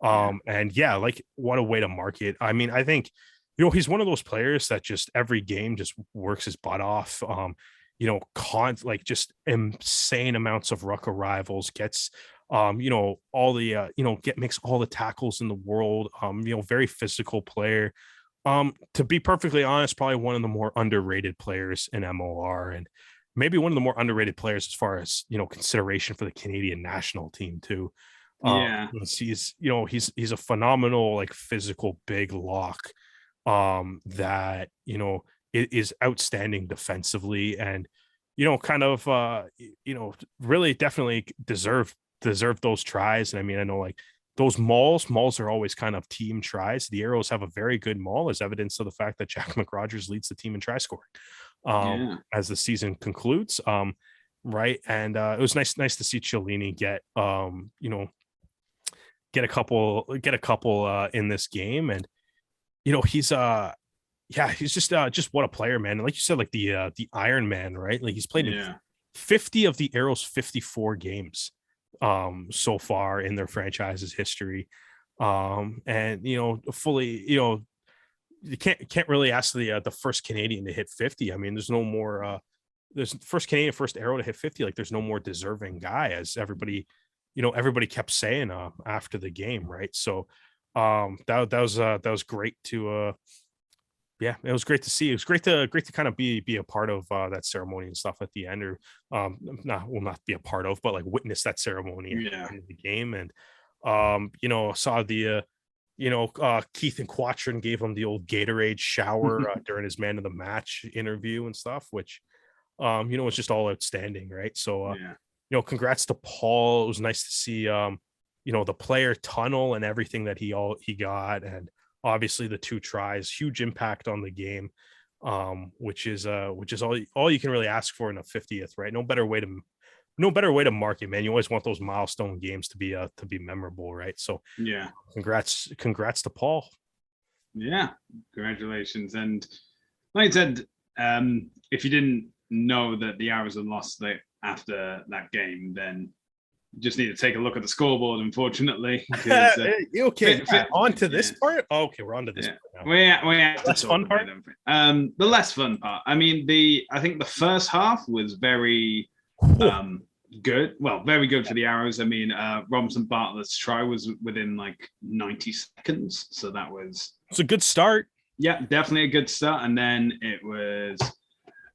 And yeah, like what a way to mark it. I mean, I think he's one of those players that just every game just works his butt off. Like just insane amounts of ruck arrivals, gets all the makes all the tackles in the world. Very physical player. To be perfectly honest, probably one of the more underrated players in MLR, and maybe one of the more underrated players as far as consideration for the Canadian national team too. He's a phenomenal like physical big lock that is outstanding defensively, and really definitely deserve those tries. And I mean, I know like those mauls are always kind of team tries. The Arrows have a very good maul, as evidence of the fact that Jack McRogers leads the team in try scoring as the season concludes. Right. And it was nice to see Cellini get a couple in this game. And he's just what a player, man. And like you said, like the Iron Man, right? Like he's played in 50 of the Arrows 54 games so far in their franchise's history. And fully, you can't really ask the first Canadian to hit 50. I mean, there's no more there's first Canadian, first Arrow to hit 50. Like there's no more deserving guy, as everybody kept saying after the game, right? So that was great to it was great to see. It was great to kind of be a part of that ceremony and stuff at the end, or not be a part of, but like witness that ceremony at the end of the game. And saw the Keith and Quatrin gave him the old Gatorade shower during his man of the match interview and stuff, which It's just all outstanding, right? So, congrats to Paul. It was nice to see, the player tunnel and everything that he got, and obviously the 2 tries, huge impact on the game, which is all you can really ask for in a 50th, right? No better way to mark it, man. You always want those milestone games to be memorable, right? So congrats to Paul. Yeah, congratulations. And like I said, if you didn't know that the Arrows had lost after that game, then you just need to take a look at the scoreboard, unfortunately. Okay, on to this part? Oh, okay, we're on to this part now. We have less fun part? The less fun part. I mean, I think the first half was very good. Well, very good for the Arrows. I mean, Robinson Bartlett's try was within like 90 seconds. So it's a good start. Yeah, definitely a good start. And then it was,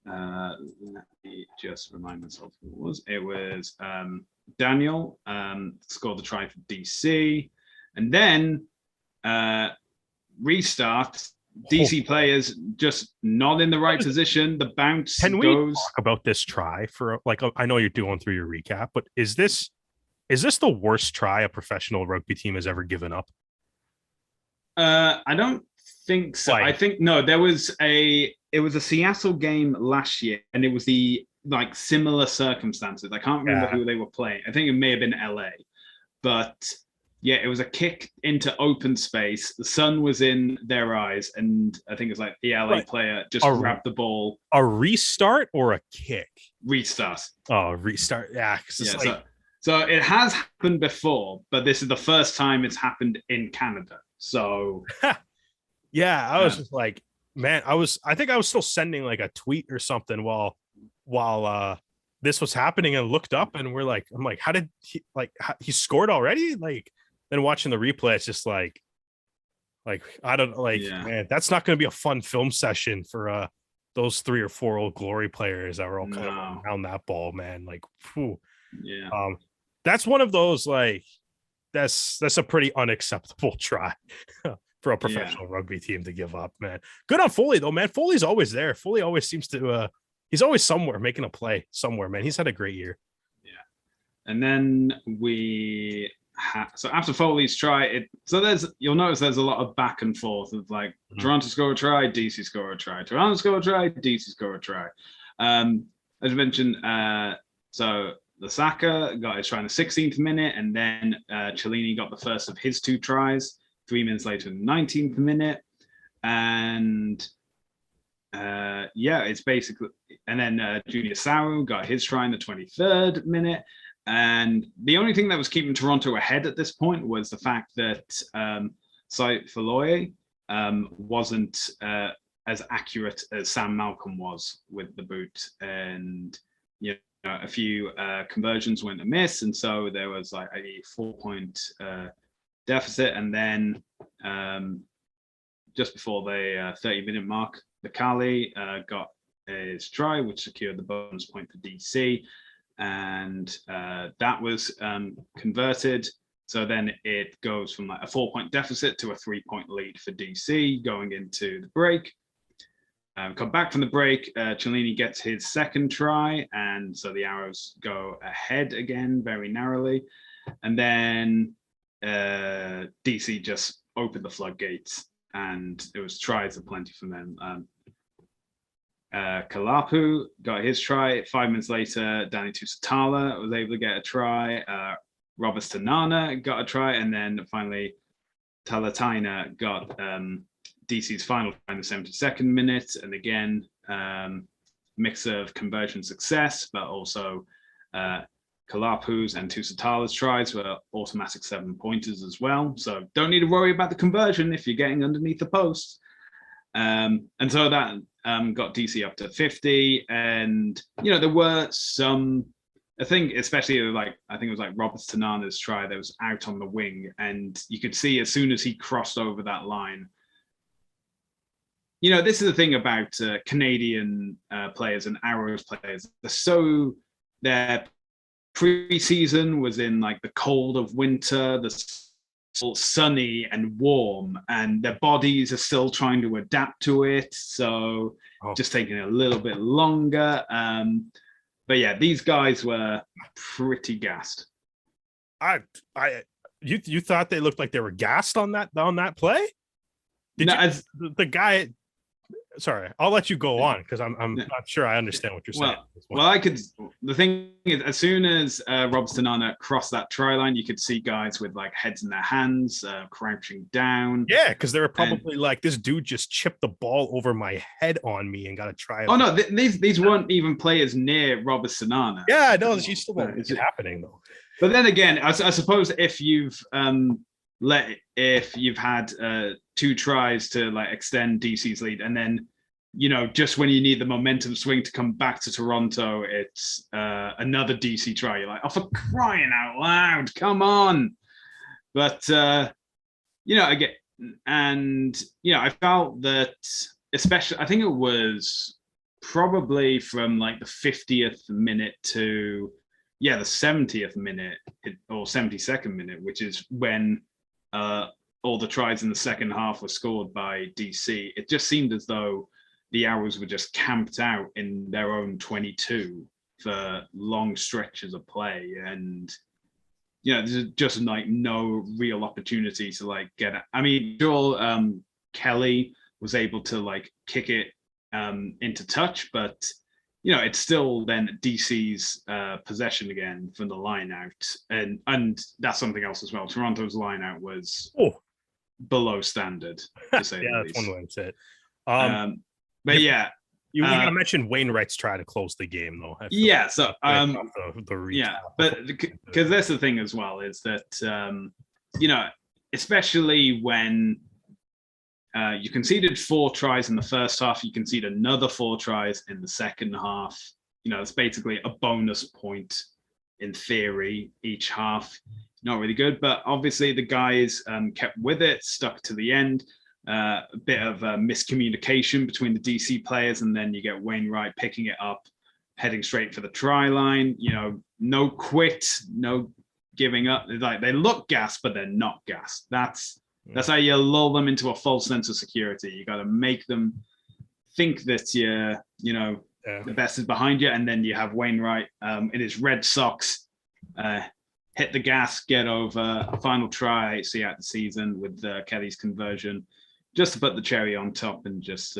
let me just remind myself who it was. It was Daniel scored the try for DC. And then restart. DC players just not in the right position. The bounce Can we goes. Talk about this try for I know you're doing through your recap, but is this the worst try a professional rugby team has ever given up? I don't think so. I think no. It was a Seattle game last year, and it was the similar circumstances. I can't remember who they were playing. I think it may have been LA, but yeah, it was a kick into open space. The sun was in their eyes, and I think it was the LA player just grabbed the ball. A restart or a kick? Restart. Oh, restart. Yeah. So it has happened before, but this is the first time it's happened in Canada. So yeah, I was just like, man, I think I was still sending a tweet or something while this was happening, and looked up, and I'm like, how did he scored already? Then watching the replay, it's just I don't man, that's not going to be a fun film session for those 3 or 4 Old Glory players that were all kind of around that ball, man. Yeah. That's one of those that's a pretty unacceptable try for a professional rugby team to give up, man. Good on Foley though, man. Foley's always there. Foley always seems to he's always somewhere making a play somewhere, man. He's had a great year. Yeah. And then so after Foley's try, you'll notice there's a lot of back and forth of Toronto score a try, DC score a try, Toronto score a try, DC score a try. As you mentioned, so Lasaka got his try in the 16th minute, and then Cellini got the first of his 2 tries 3 minutes later in the 19th minute. And it's basically, and then Junior Saru got his try in the 23rd minute. And the only thing that was keeping Toronto ahead at this point was the fact that Sai Faloye wasn't as accurate as Sam Malcolm was with the boot, and a few conversions went amiss, and so there was a 4-point deficit. And then just before the 30-minute mark, the Kali got his try, which secured the bonus point for DC. And that was converted. So then it goes from a 4-point deficit to a 3-point lead for DC going into the break. Come back from the break, Cellini gets his 2nd try, and so the Arrows go ahead again very narrowly. And then DC just opened the floodgates, and it was tries aplenty from them. Kalapu got his try. 5 minutes later, Danny Tusitala was able to get a try. Roberts Tanana got a try. And then finally, Talataina got DC's final try in the 72nd minute. And again, mix of conversion success, but also Kalapu's and Tusitala's tries were automatic 7-pointers as well. So don't need to worry about the conversion if you're getting underneath the post. And so that got DC up to 50, and there were some, I think especially I think it was Roberts Tanana's try that was out on the wing, and you could see as soon as he crossed over that line. This is the thing about Canadian players and Arrows players. Their preseason was in the cold of winter. The sunny and warm, and their bodies are still trying to adapt to it. So just taking a little bit longer. But yeah, these guys were pretty gassed. You thought they looked like they were gassed on that play? The guy? Sorry, I'll let you go on because I'm not sure I understand what you're saying. Well, I could. The thing is, as soon as Rob Stanana crossed that try line, you could see guys with like heads in their hands, crouching down. Yeah, because they were probably like, "This dude just chipped the ball over my head on me and got to try." Oh no, these weren't even players near Robert Stanana. Yeah, no, you still don't think it's happening though. But then again, I suppose if you've had 2 tries to like extend DC's lead, and then just when you need the momentum swing to come back to Toronto, it's another DC try. You're like, oh, for crying out loud, come on! But I get, and I felt that, especially, I think it was probably from like the 50th minute to the 70th minute or 72nd minute, which is when all the tries in the second half were scored by DC. It just seemed as though the Arrows were just camped out in their own 22 for long stretches of play. And, there's just like no real opportunity to like get it. I mean, Joel Kelly was able to like kick it into touch, but, it's still then DC's possession again from the line out. And that's something else as well. Toronto's line out was below standard, to say the least. That's one way to say it. But yeah, you gotta mention Wainwright's try to close the game, though. Yeah, so but because that's the thing as well, is that especially when you conceded 4 tries in the first half, you concede another 4 tries in the second half. It's basically a bonus point in theory each half. Not really good, but obviously the guys kept with it, stuck to the end. A bit of miscommunication between the DC players, and then you get Wainwright picking it up, heading straight for the try line. No quit, no giving up. Like, they look gassed, but they're not gassed. That's how you lull them into a false sense of security. You got to make them think that the best is behind you, and then you have Wainwright in his Red Sox. Hit the gas, get over, final try, see out the season with Kelly's conversion, just to put the cherry on top and just,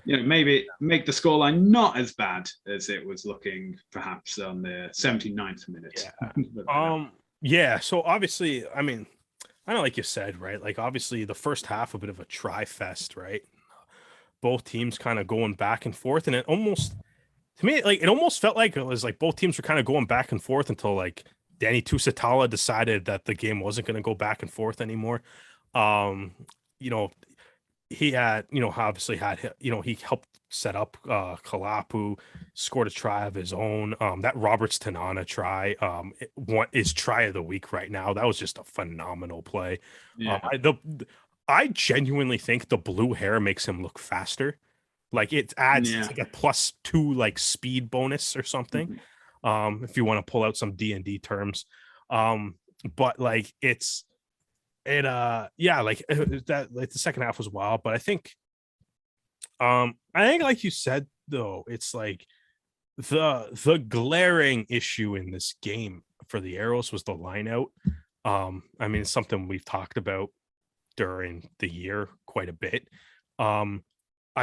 maybe make the scoreline not as bad as it was looking perhaps on the 79th minute. Yeah. So obviously, I mean, I know, like you said, right? Like, obviously the first half, a bit of a try fest, right? Both teams kind of going back and forth. And it almost felt like it was like both teams were kind of going back and forth until like Danny Tusitala decided that the game wasn't going to go back and forth anymore. He had, obviously had, he helped set up Kalapu, scored a try of his own. That Roberts Tanana try is try of the week right now. That was just a phenomenal play. Yeah. I genuinely think the blue hair makes him look faster. Like, it adds like a +2 like speed bonus or something. Mm-hmm. If you want to pull out some D&D terms. But like that, like, the second half was wild, but I think like you said, though, it's like the glaring issue in this game for the Arrows was the line out. I mean, it's something we've talked about during the year quite a bit. I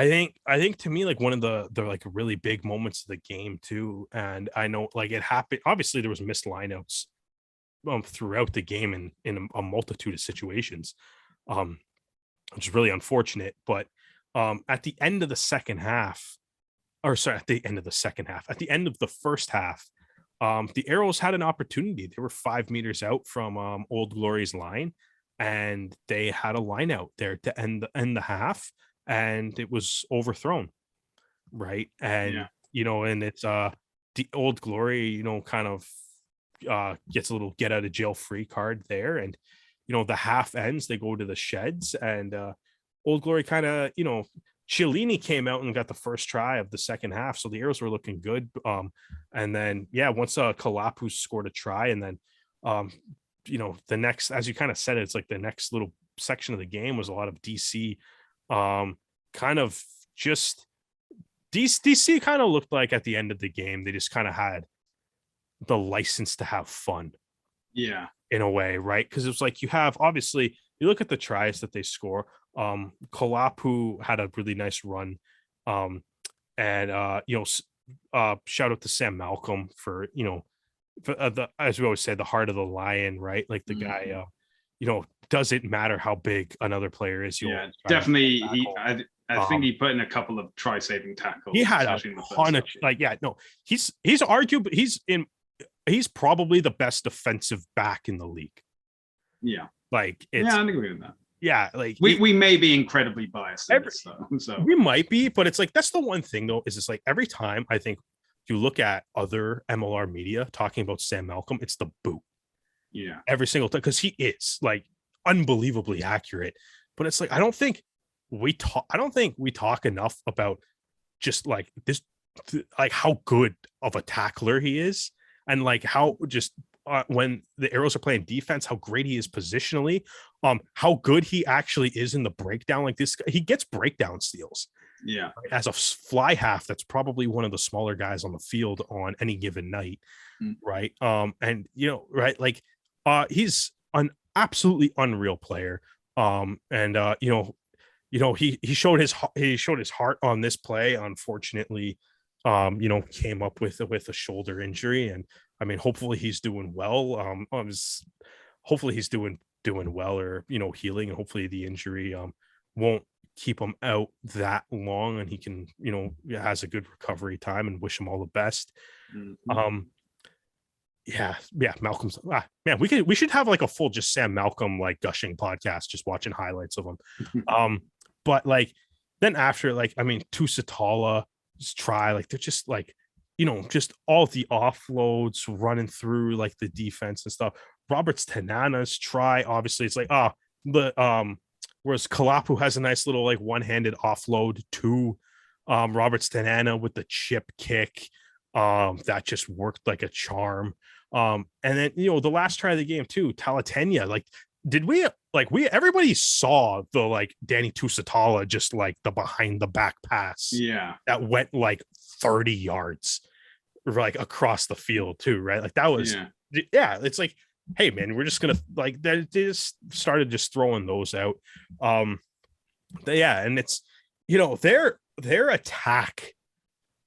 think to me, like, one of the like really big moments of the game too, and I know like it happened. Obviously, there was missed lineouts throughout the game in a multitude of situations, which is really unfortunate. But at the end of the second half, at the end of the first half, the Arrows had an opportunity. They were 5 meters out from Old Glory's line, and they had a line out there to end the half, and it was overthrown, right? And and it's the Old Glory, kind of gets a little get out of jail free card there, and the half ends, they go to the sheds, and Old Glory kind of, Cialini came out and got the first try of the second half, so the Arrows were looking good. And then once Kalapu scored a try, and then the next, as you kind of said, it's like the next little section of the game was a lot of DC, kind of just DC kind of looked like at the end of the game, they just kind of had the license to have fun. Yeah. In a way, right? Because it was like you have, obviously, you look at the tries that they score. Kalapu had a really nice run. And shout out to Sam Malcolm for, as we always say, the heart of the lion, right? Like the guy, doesn't matter how big another player is. Definitely. I think he put in a couple of try-saving tackles. He had a ton of he's arguably he's probably the best defensive back in the league. Yeah. Like I agree with that. Yeah, like we may be incredibly biased in this, so we might be, but it's like that's the one thing though, is it's like every time I think you look at other MLR media talking about Sam Malcolm, it's the boot. Yeah. Every single time, because he is like unbelievably accurate. But it's like I don't think we talk enough about just like this, like how good of a tackler he is, and like how just when the Arrows are playing defense, how great he is positionally, how good he actually is in the breakdown. Like this, he gets breakdown steals. Yeah, as a fly half, that's probably one of the smaller guys on the field on any given night, right? And right, like he's an absolutely unreal player. He showed his heart on this play. Unfortunately, came up with a shoulder injury, and I mean, hopefully he's doing well. Hopefully he's doing well, or healing, and hopefully the injury won't keep him out that long, and he can has a good recovery time, and wish him all the best. Malcolm's man, we should have like a full just Sam Malcolm like gushing podcast, just watching highlights of him. But like then after, like, I mean, Tusitala's try, like they're just like, just all the offloads running through like the defense and stuff. Roberts Tanana's try, obviously it's like whereas Kalapu has a nice little like one-handed offload to Roberts Tanana with the chip kick that just worked like a charm. And then the last try of the game too, Talatenia, like everybody saw the like Danny Tusitala just like the behind the back pass that went like 30 yards like across the field too, right? Like that was it's like, hey man, we're just gonna like they just started just throwing those out. And it's their attack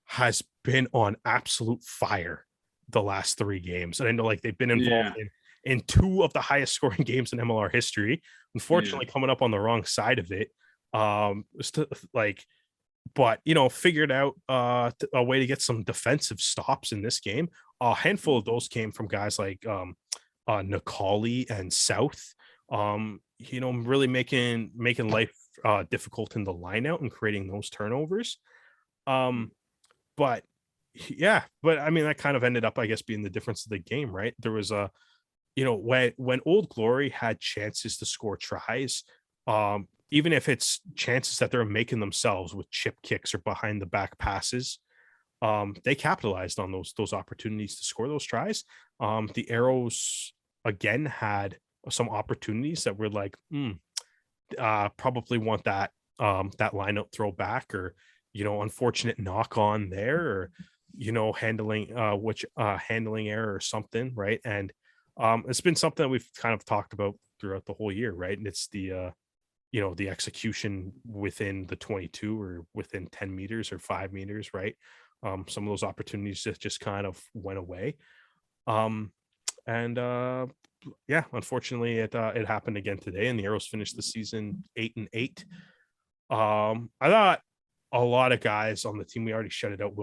has been on absolute fire the last 3 games, and I know like they've been involved in 2 of the highest scoring games in MLR history, unfortunately coming up on the wrong side of it. But figured out a way to get some defensive stops in this game. A handful of those came from guys like Nicoli and South, really making life difficult in the line out and creating those turnovers. But I mean, that kind of ended up, I guess, being the difference of the game, right? There was when Old Glory had chances to score tries, even if it's chances that they're making themselves with chip kicks or behind the back passes, they capitalized on those opportunities to score those tries. The Arrows again had some opportunities that were like, probably want that lineup throwback, or unfortunate knock on there, or handling error or something, right? And it's been something that we've kind of talked about throughout the whole year, right? And it's the the execution within the 22 or within 10 meters or 5 meters, right? Some of those opportunities just kind of went away. Unfortunately it happened again today, and the Arrows finished the season 8-8. I thought a lot of guys on the team, we already shut it out,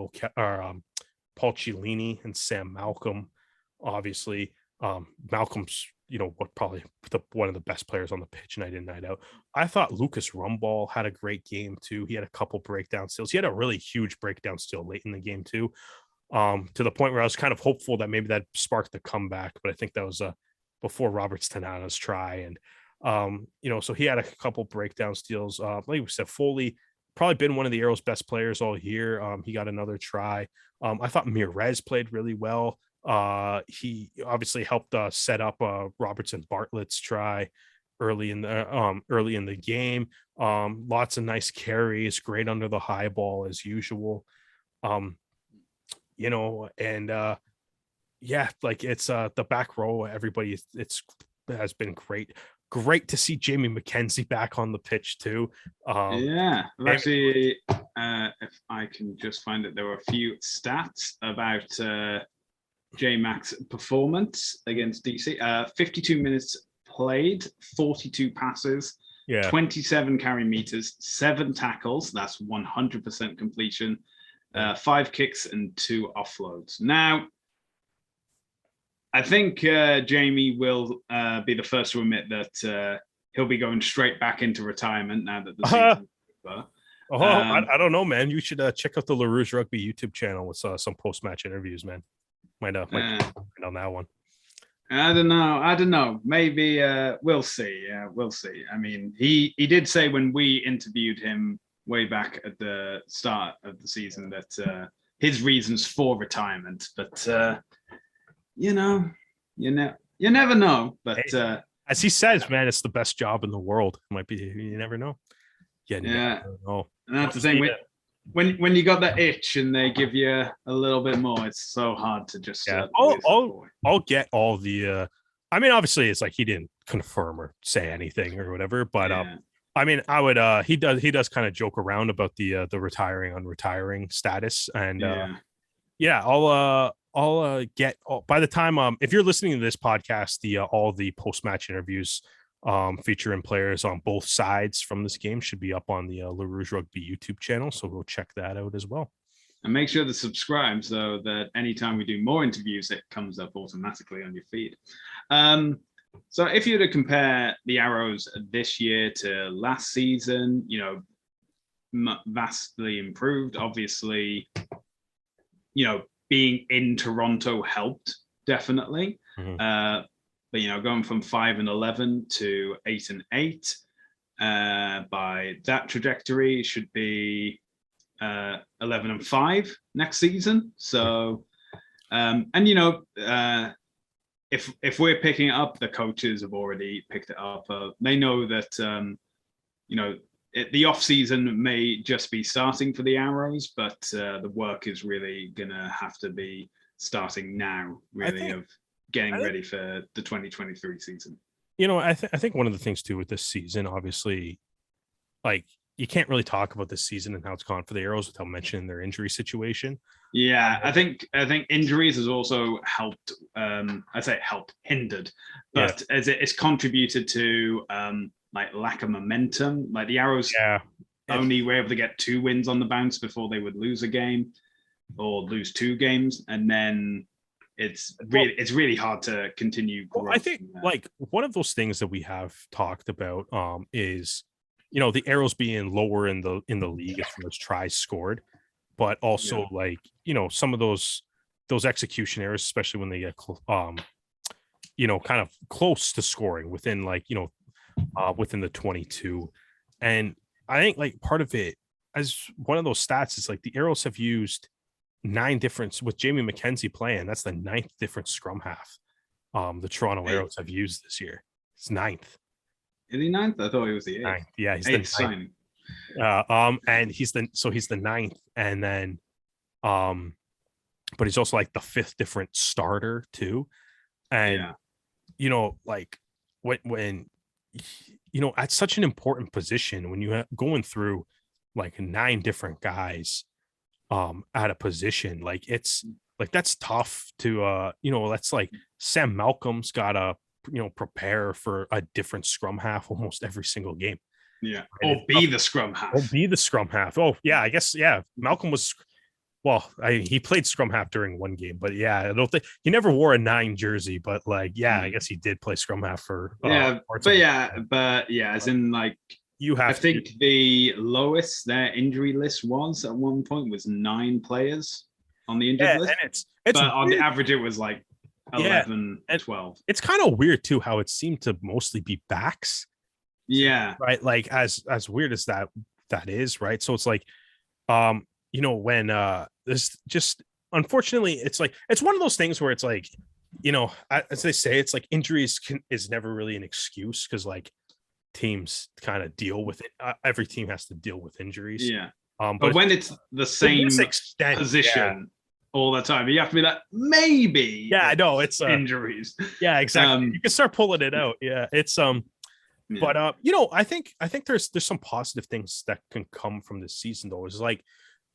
Paul Cialini and Sam Malcolm. Obviously, Malcolm's probably one of the best players on the pitch night in, night out. I thought Lucas Rumball had a great game too. He had a couple breakdown steals. He had a really huge breakdown steal late in the game too, to the point where I was kind of hopeful that maybe that sparked the comeback, but I think that was before Roberts Tanana's try. And so he had a couple breakdown steals. Like we said, Foley probably been one of the Arrows' best players all year. He got another try. I thought Mirez played really well. He obviously helped set up Robertson Bartlett's try early in the game. Lots of nice carries, great under the high ball as usual. And like it's the back row, everybody, it's has been great to see Jamie McKenzie back on the pitch too. Actually, if I can just find it, there were a few stats about J-Mac's performance against DC. 52 minutes played, 42 passes, 27 carry meters, 7 tackles. That's 100% completion. 5 kicks and 2 offloads. Now, I think Jamie will be the first to admit that he'll be going straight back into retirement now that the season's over. I don't know, man. You should check out the Rouge Rugby YouTube channel with some post-match interviews, man. Might on that one. I don't know. Maybe we'll see. We'll see. I mean, he did say when we interviewed him way back at the start of the season that his reasons for retirement, but you never know. But as he says, man, it's the best job in the world. It might be. You never know. Never know. And that's the thing. When you got that itch and they give you a little bit more, it's so hard to just. I'll get all the. I mean, obviously, it's like he didn't confirm or say anything or whatever, but I mean, I would. He does kind of joke around about the retiring status, and I'll get by the time if you're listening to this podcast, all the post match interviews featuring players on both sides from this game should be up on the Rouge Rugby YouTube channel, so go check that out as well. And make sure to subscribe so that anytime we do more interviews, it comes up automatically on your feed. So if you were to compare the Arrows this year to last season, vastly improved. Obviously, being in Toronto helped definitely. Mm-hmm. But going from 5-11 to 8-8 by that trajectory should be 11-5 next season. So, if we're picking it up, the coaches have already picked it up. They know that the off season may just be starting for the Arrows, but the work is really gonna have to be starting now. Really, getting ready for the 2023 season. I think one of the things too with this season, obviously, like you can't really talk about this season and how it's gone for the Arrows without mentioning their injury situation. Yeah, I think injuries has also helped. I say helped, hindered, but as it's contributed to like lack of momentum. Like the Arrows only were able to get 2 wins on the bounce before they would lose a game or lose 2 games, and then it's really hard to continue growth. I think like one of those things that we have talked about is the Arrows being lower in the league as far as tries scored, but also like some of those execution errors, especially when they get kind of close to scoring within within the 22. And I think like part of it as one of those stats is like the Arrows have used 9 different with Jamie McKenzie playing. That's the 9th different scrum half the Toronto Arrows have used this year. It's 9th. Is he 9th? I thought he was the 8th. Yeah, he's 8th the signing. And he's the 9th, and then but he's also like the 5th different starter too. And like when at such an important position, when you going through like 9 different guys at a position, like it's like that's tough to that's like Sam Malcolm's gotta prepare for a different scrum half almost every single game. Yeah. Or be the scrum half. Oh yeah, I guess Malcolm was he played scrum half during one game, but I don't think he never wore a 9 jersey, but like I guess he did play scrum half for as in like I think the lowest their injury list was at one point was 9 players on the injured list. And it's but on the average it was like 11, 12. It's kind of weird too how it seemed to mostly be backs. Yeah. Right. Like as weird as that is, right? So it's like when there's just unfortunately, it's like, it's one of those things where it's like, as they say, it's like injuries is never really an excuse, because like teams kind of deal with it. Every team has to deal with injuries. Yeah. But when it's the same position all the time, you have to be like, maybe. Yeah, I know it's injuries. Yeah, exactly. You can start pulling it out. Yeah, it's But I think there's some positive things that can come from this season though. Is like,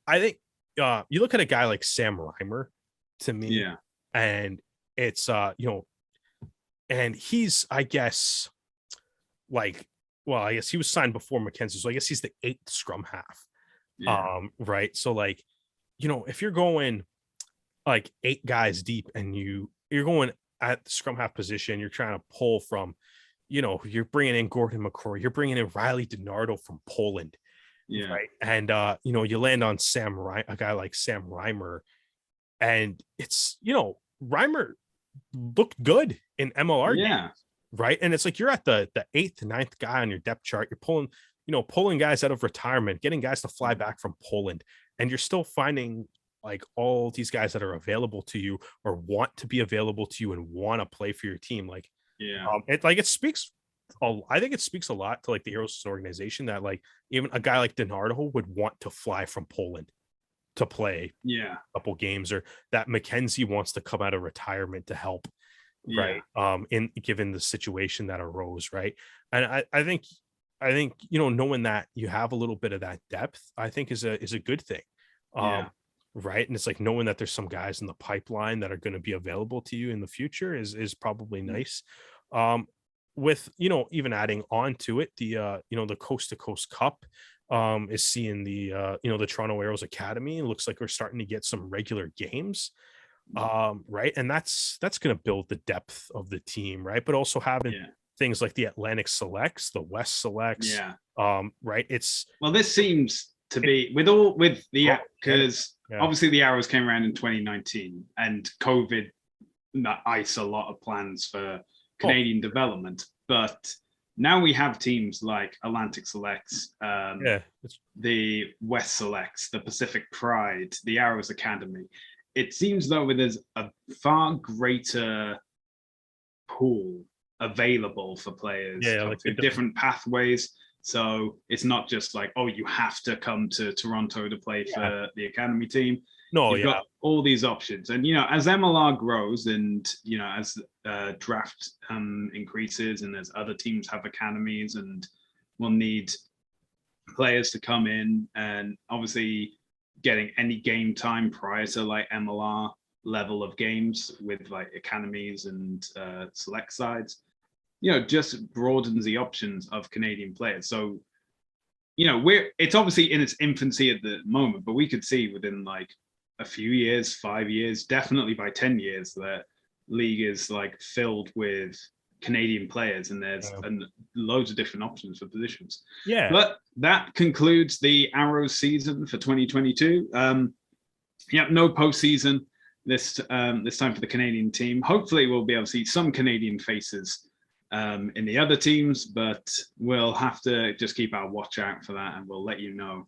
I think you look at a guy like Sam Reimer, to me, and it's and he's, I guess, like, well, I guess he was signed before Mackenzie, so I guess he's the 8th scrum half. Right. So like, if you're going like 8 guys deep and you're going at the scrum half position, you're trying to pull from, you're bringing in Gordon McCrory, you're bringing in Riley DiNardo from Poland. Right. And, you land on a guy like Sam Reimer, and it's, Reimer looked good in MLR games, right? And it's like, you're at the 8th, 9th guy on your depth chart. You're pulling guys out of retirement, getting guys to fly back from Poland, and you're still finding like all these guys that are available to you or want to be available to you and want to play for your team. Like, it speaks. I think it speaks a lot to like the Aeros organization that like even a guy like DiNardo would want to fly from Poland to play a couple games, or that Mackenzie wants to come out of retirement to help, right? In given the situation that arose, right? And I think knowing that you have a little bit of that depth, I think is a good thing. Right. And it's like knowing that there's some guys in the pipeline that are going to be available to you in the future is probably nice. With, even adding on to it, the Coast to Coast Cup is seeing the Toronto Aeros Academy. It looks like we're starting to get some regular games. Right. And that's going to build the depth of the team. Right. But also having things like the Atlantic Selects, the West Selects. Right. This seems to be because obviously the Arrows came around in 2019 and COVID iced a lot of plans for Canadian development, but now we have teams like Atlantic Selects, the West Selects, the Pacific Pride, the Arrows Academy. It seems though there's a far greater pool available for players through different pathways. So it's not just like, oh, you have to come to Toronto to play for the academy team. No, you've got all these options. And, as MLR grows and, as draft increases and as other teams have academies and will need players to come in, and obviously getting any game time prior to like MLR level of games with like academies and select sides, just broadens the options of Canadian players. So, it's obviously in its infancy at the moment, but we could see within like a few years, 5 years, definitely by 10 years, that league is like filled with Canadian players, and there's loads of different options for positions. But that concludes the Arrows season for 2022. No postseason this time for the Canadian team. Hopefully we'll be able to see some Canadian faces in the other teams, but we'll have to just keep our watch out for that, and we'll let you know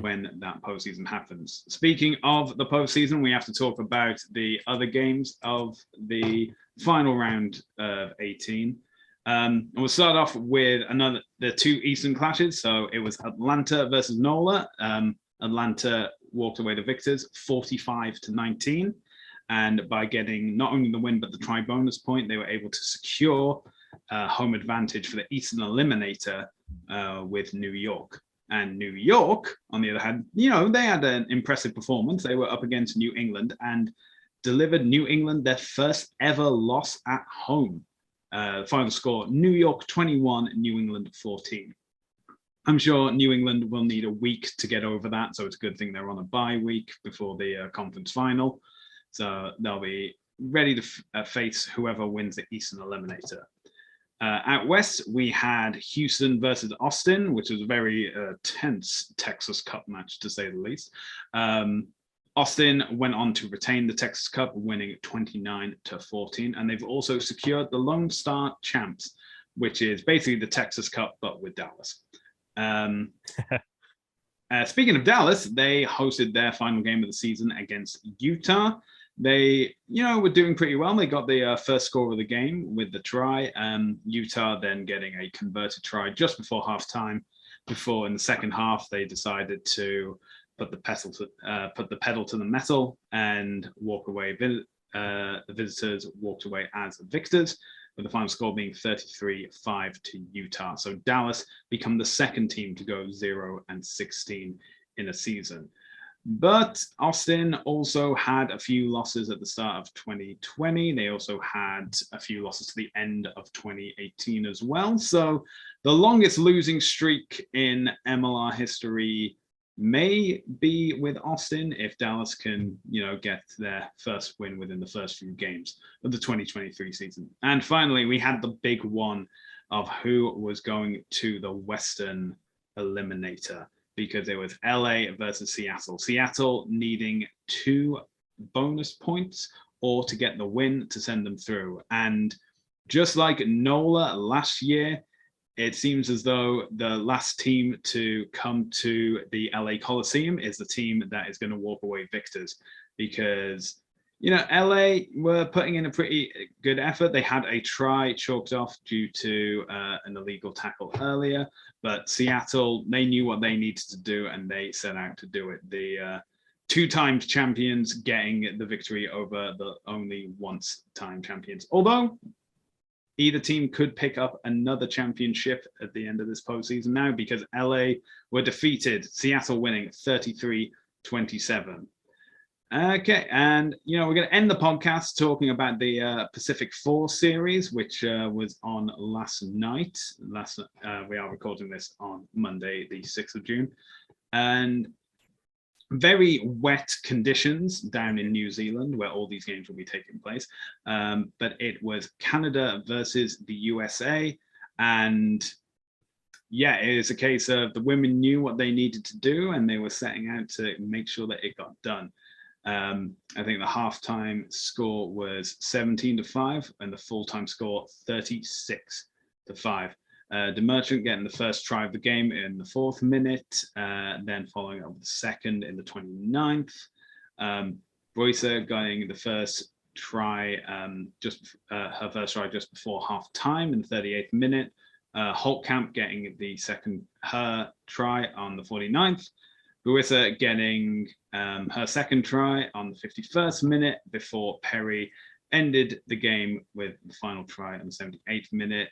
when that postseason happens. Speaking of the postseason, we have to talk about the other games of the final round of 18. And we'll start off with the 2 Eastern clashes. So it was Atlanta versus NOLA. Atlanta walked away the victors 45-19. And by getting not only the win, but the try bonus point, they were able to secure home advantage for the Eastern Eliminator with New York. And New York, on the other hand, they had an impressive performance. They were up against New England and delivered New England their first ever loss at home. The final score, New York 21, New England 14. I'm sure New England will need a week to get over that, so it's a good thing they're on a bye week before the conference final. So they'll be ready to face whoever wins the Eastern Eliminator. Out west, we had Houston versus Austin, which was a very tense Texas Cup match, to say the least. Austin went on to retain the Texas Cup, winning 29-14, and they've also secured the Lone Star Champs, which is basically the Texas Cup, but with Dallas. Speaking of Dallas, they hosted their final game of the season against Utah. They, were doing pretty well. They got the first score of the game with the try. Utah then getting a converted try just before halftime. Before in the second half, they decided to put the pedal to the metal and walk away. The visitors walked away as victors, with the final score being 33-5 to Utah. So Dallas become the second team to go 0-16 in a season. But Austin also had a few losses at the start of 2020. They also had a few losses to the end of 2018 as well. So the longest losing streak in MLR history may be with Austin if Dallas can, get their first win within the first few games of the 2023 season. And finally, we had the big one of who was going to the Western Eliminator, because it was LA versus Seattle. Seattle needing 2 bonus points or to get the win to send them through. And just like NOLA last year, it seems as though the last team to come to the LA Coliseum is the team that is going to walk away victors, because, LA were putting in a pretty good effort. They had a try chalked off due to an illegal tackle earlier, but Seattle, they knew what they needed to do and they set out to do it. The 2-time champions getting the victory over the only once-time champions. Although either team could pick up another championship at the end of this postseason now, because LA were defeated, Seattle winning 33-27. Okay, and we're going to end the podcast talking about the Pacific 4 series, which was on last night. We are recording this on Monday, the 6th of June. And very wet conditions down in New Zealand, where all these games will be taking place. But it was Canada versus the USA. And yeah, it is a case of the women knew what they needed to do, and they were setting out to make sure that it got done. I think the halftime score was 17-5, and the full-time score 36-5. De Merchant getting the first try of the game in the 4th minute, then following up with the second in the 29th. Boycer getting the first try, her first try just before half time in the 38th minute. Holtkamp getting her try on the 49th. Boycer getting her second try on the 51st minute before Perry ended the game with the final try on the 78th minute.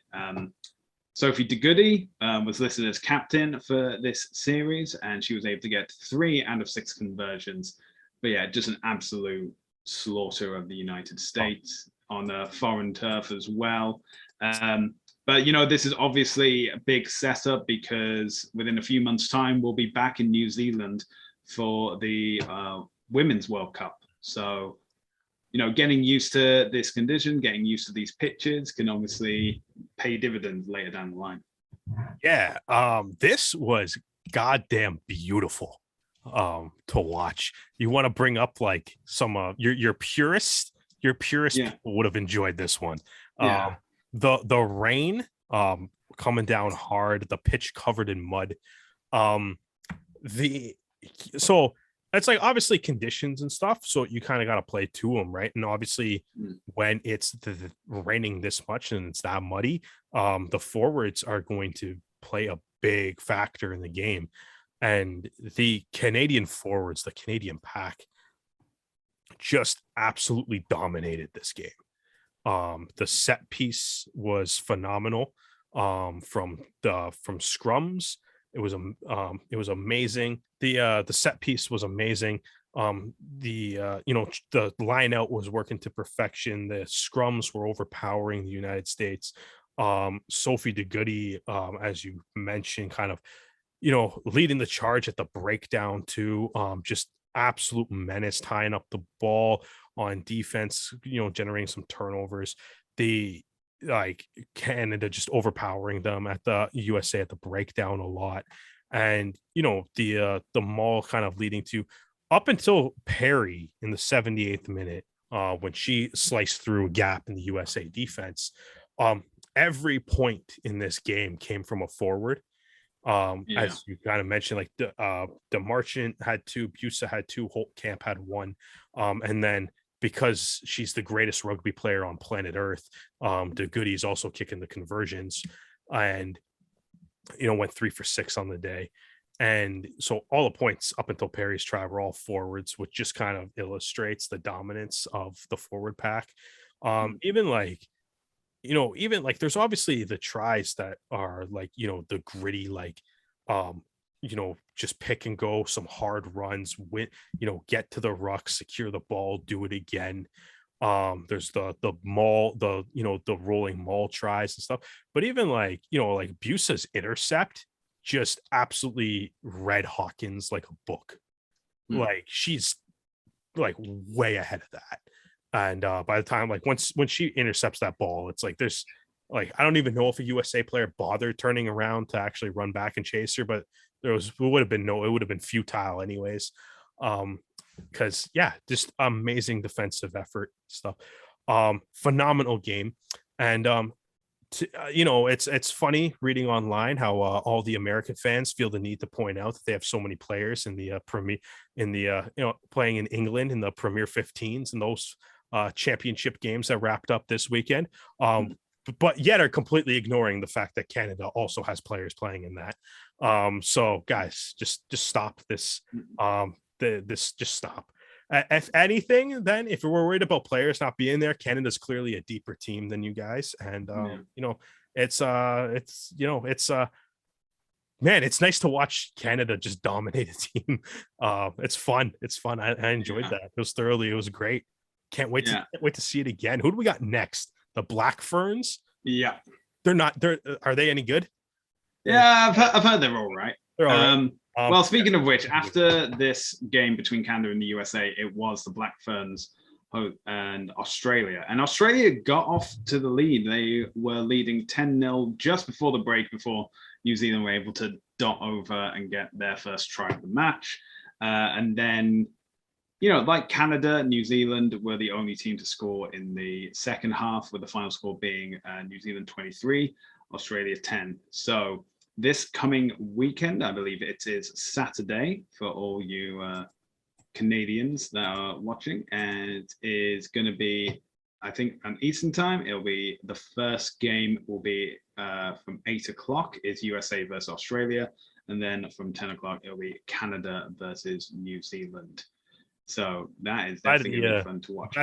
Sophie DeGoody was listed as captain for this series, and she was able to get 3 out of 6 conversions. But yeah, just an absolute slaughter of the United States on a foreign turf as well. But, this is obviously a big setup, because within a few months' time, we'll be back in New Zealand for the Women's World Cup. So, getting used to this condition, getting used to these pitches can obviously pay dividends later down the line. Yeah, this was goddamn beautiful to watch. You want to bring up like some your purists people would have enjoyed this one. Yeah. The rain coming down hard, the pitch covered in mud. So it's like obviously conditions and stuff, so you kind of got to play to them, right? And obviously when it's raining this much and it's that muddy, the forwards are going to play a big factor in the game. And the Canadian forwards, the Canadian pack, just absolutely dominated this game. The set piece was phenomenal. From scrums, it was amazing. The set piece was amazing. The line out was working to perfection. The scrums were overpowering the United States. Sophie DeGoody, as you mentioned, kind of, leading the charge at the breakdown too. Just absolute menace, tying up the ball on defense, generating some turnovers. Canada just overpowering them at the USA at the breakdown a lot. And, the maul kind of leading to up until Perry in the 78th minute, when she sliced through a gap in the USA defense. Every point in this game came from a forward. As you kind of mentioned, like the Marchant had 2, Busa had 2, Holtkamp had 1, and then because she's the greatest rugby player on planet Earth, the Goodie's also kicking the conversions, and went 3 for 6 on the day. And so all the points up until Perry's try were all forwards, which just kind of illustrates the dominance of the forward pack. Even like, even like there's obviously the tries that are like, the gritty, like, just pick and go, some hard runs, win, get to the ruck, secure the ball, do it again. There's the maul, the rolling maul tries and stuff. But even like, like Busa's intercept just absolutely read Hawkins like a book. Like she's like way ahead of that. And by the time, like, when she intercepts that ball, it's like there's like, I don't even know if a USA player bothered turning around to actually run back and chase her, but it would have been futile anyways. Because just amazing defensive effort stuff. Phenomenal game. And it's funny reading online how all the American fans feel the need to point out that they have so many players in the Premier, playing in England in the Premier 15s and those championship games that wrapped up this weekend, but yet are completely ignoring the fact that Canada also has players playing in that. So guys, just stop this. Just stop. If anything, then if we're worried about players not being there, Canada's clearly a deeper team than you guys, and it's man, it's nice to watch Canada just dominate a team. It's fun. I enjoyed that. It was great. Can't wait to see it again. Who do we got next? The Black Ferns? Yeah. Are they any good? Yeah, I've heard they're all right. They're all right. Well, speaking of which, after this game between Canada and the USA, it was the Black Ferns and Australia. And Australia got off to the lead. They were leading 10-0 just before the break, before New Zealand were able to dot over and get their first try of the match. And then, like Canada, New Zealand were the only team to score in the second half, with the final score being New Zealand 23, Australia 10. So this coming weekend, I believe it is Saturday for all you Canadians that are watching, and it is going to be, I think, on Eastern time. It'll be the first game will be from 8 o'clock is USA versus Australia, and then from 10 o'clock it'll be Canada versus New Zealand. So that is definitely going to be fun to watch.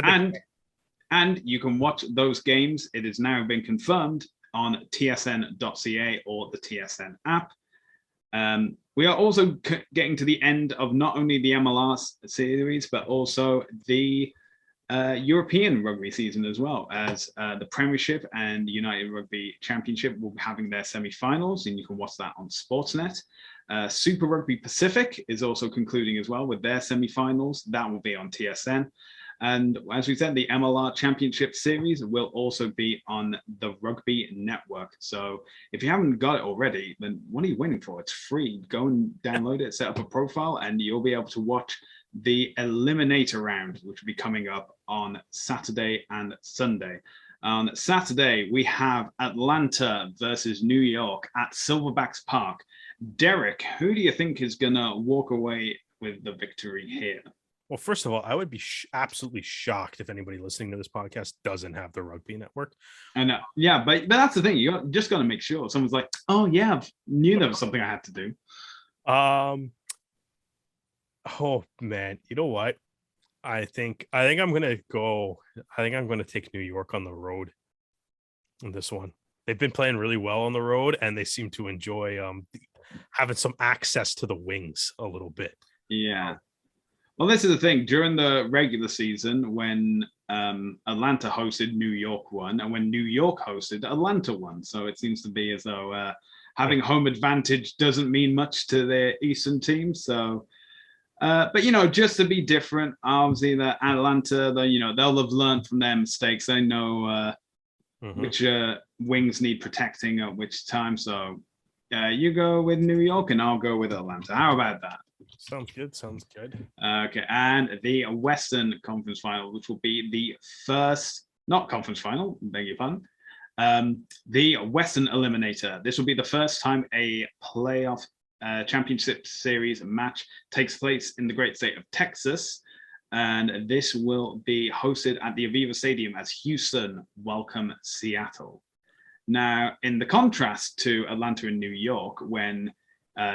And you can watch those games. It has now been confirmed on tsn.ca or the TSN app. We are also getting to the end of not only the MLR series, but also the European rugby season as well, as the Premiership and United Rugby Championship will be having their semi-finals, and you can watch that on Sportsnet. Super Rugby Pacific is also concluding as well with their semi-finals. That will be on TSN. And as we said, the MLR Championship Series will also be on the Rugby Network. So if you haven't got it already, then what are you waiting for? It's free. Go and download it, set up a profile, and you'll be able to watch the Eliminator round, which will be coming up on Saturday and Sunday. On Saturday, we have Atlanta versus New York at Silverbacks Park. Derek, who do you think is going to walk away with the victory here? Well, first of all, I would be absolutely shocked if anybody listening to this podcast doesn't have the Rugby Network. I know. Yeah, but that's the thing. You just got to make sure. Someone's like, oh, yeah, I knew there was something I had to do. Oh, man. You know what? I think I'm going to take New York on the road in this one. They've been playing really well on the road, and they seem to enjoy having some access to the wings a little bit. Yeah. Well, this is the thing. During the regular season, when Atlanta hosted, New York won, and when New York hosted, Atlanta won. So it seems to be as though having home advantage doesn't mean much to their Eastern team. So, but just to be different, obviously, that Atlanta, they'll have learned from their mistakes. They know which wings need protecting at which time. So, you go with New York, and I'll go with Atlanta. How about that? Sounds good. Okay, and the Western Conference Final, which will be the first, not conference final, beg your pardon, The Western Eliminator. This will be the first time a playoff championship series match takes place in the great state of Texas. And this will be hosted at the Aviva Stadium as Houston welcome Seattle. Now, in the contrast to Atlanta and New York, when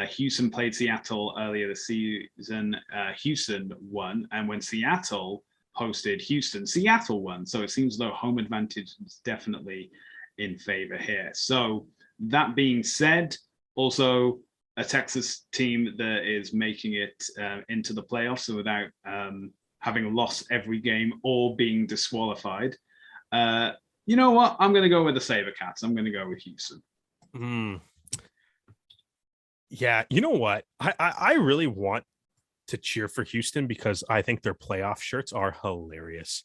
Houston played Seattle earlier this season, Houston won. And when Seattle hosted Houston, Seattle won. So it seems as though home advantage is definitely in favor here. So that being said, also a Texas team that is making it into the playoffs without having lost every game or being disqualified. You know what? I'm going to go with the Sabercats. I'm going to go with Houston. Yeah, you know what? I really want to cheer for Houston because I think their playoff shirts are hilarious.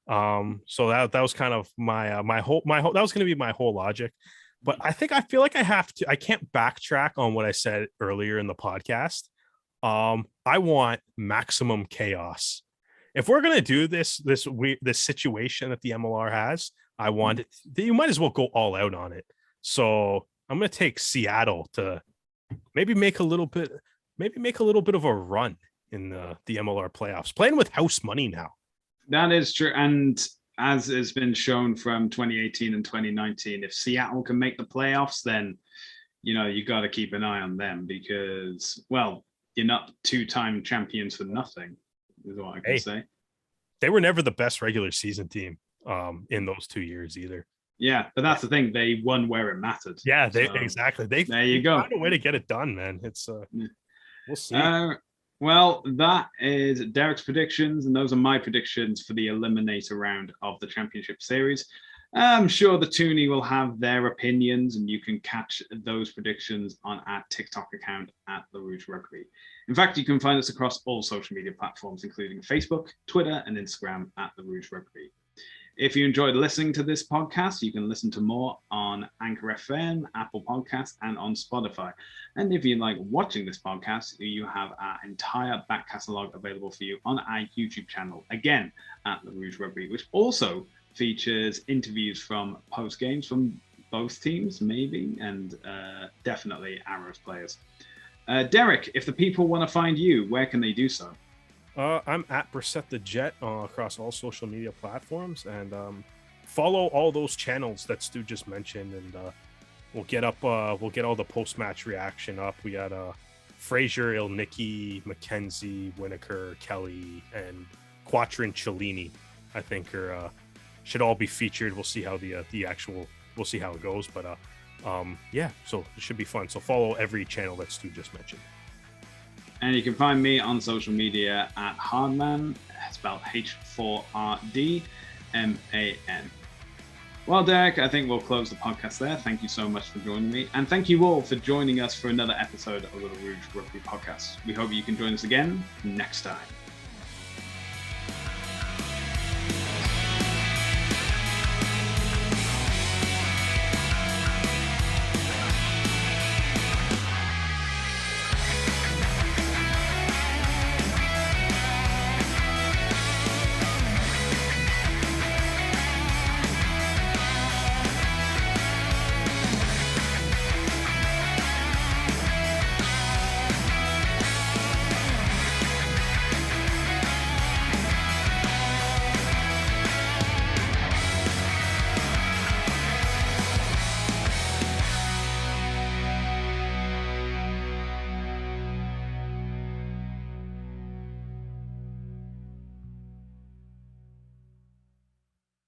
So that was kind of my whole that was going to be my whole logic. But I feel like I can't backtrack on what I said earlier in the podcast. I want maximum chaos. If we're going to do this situation that the MLR has, I want it. You might as well go all out on it. So I'm going to take Seattle to maybe make a little bit of a run in the MLR playoffs, playing with house money now. That is true. And as has been shown from 2018 and 2019, if Seattle can make the playoffs, then, you got to keep an eye on them because, well, you're not two-time champions for nothing, is what I can say. They were never the best regular season team in those 2 years either. Yeah, but that's the thing. They won where it mattered. Yeah, exactly. There you go. Found a way to get it done, man. It's we'll see. Well, that is Derek's predictions, and those are my predictions for the Eliminator round of the Championship Series. I'm sure the Toonie will have their opinions, and you can catch those predictions on our TikTok account at the Rouge Rugby. In fact, you can find us across all social media platforms, including Facebook, Twitter, and Instagram at the Rouge Rugby. If you enjoyed listening to this podcast, you can listen to more on Anchor FM, Apple Podcasts, and on Spotify. And if you like watching this podcast, you have our entire back catalogue available for you on our YouTube channel, again, at the Rouge Rugby, which also features interviews from post-games from both teams, maybe, and definitely Arrows players. Derek, if the people want to find you, where can they do so? I'm at Brissette the Jet across all social media platforms, and follow all those channels that Stu just mentioned, and we'll get all the post-match reaction up. We got Frazier, Ilnicki, McKenzie, Winokur, Kelly, and Quattrin Cellini. I think should all be featured. We'll see how we'll see how it goes, but yeah, so it should be fun. So follow every channel that Stu just mentioned. And you can find me on social media at Hardman, spelled H4RDMAN. Well, Derek, I think we'll close the podcast there. Thank you so much for joining me. And thank you all for joining us for another episode of the Rouge Rugby podcast. We hope you can join us again next time.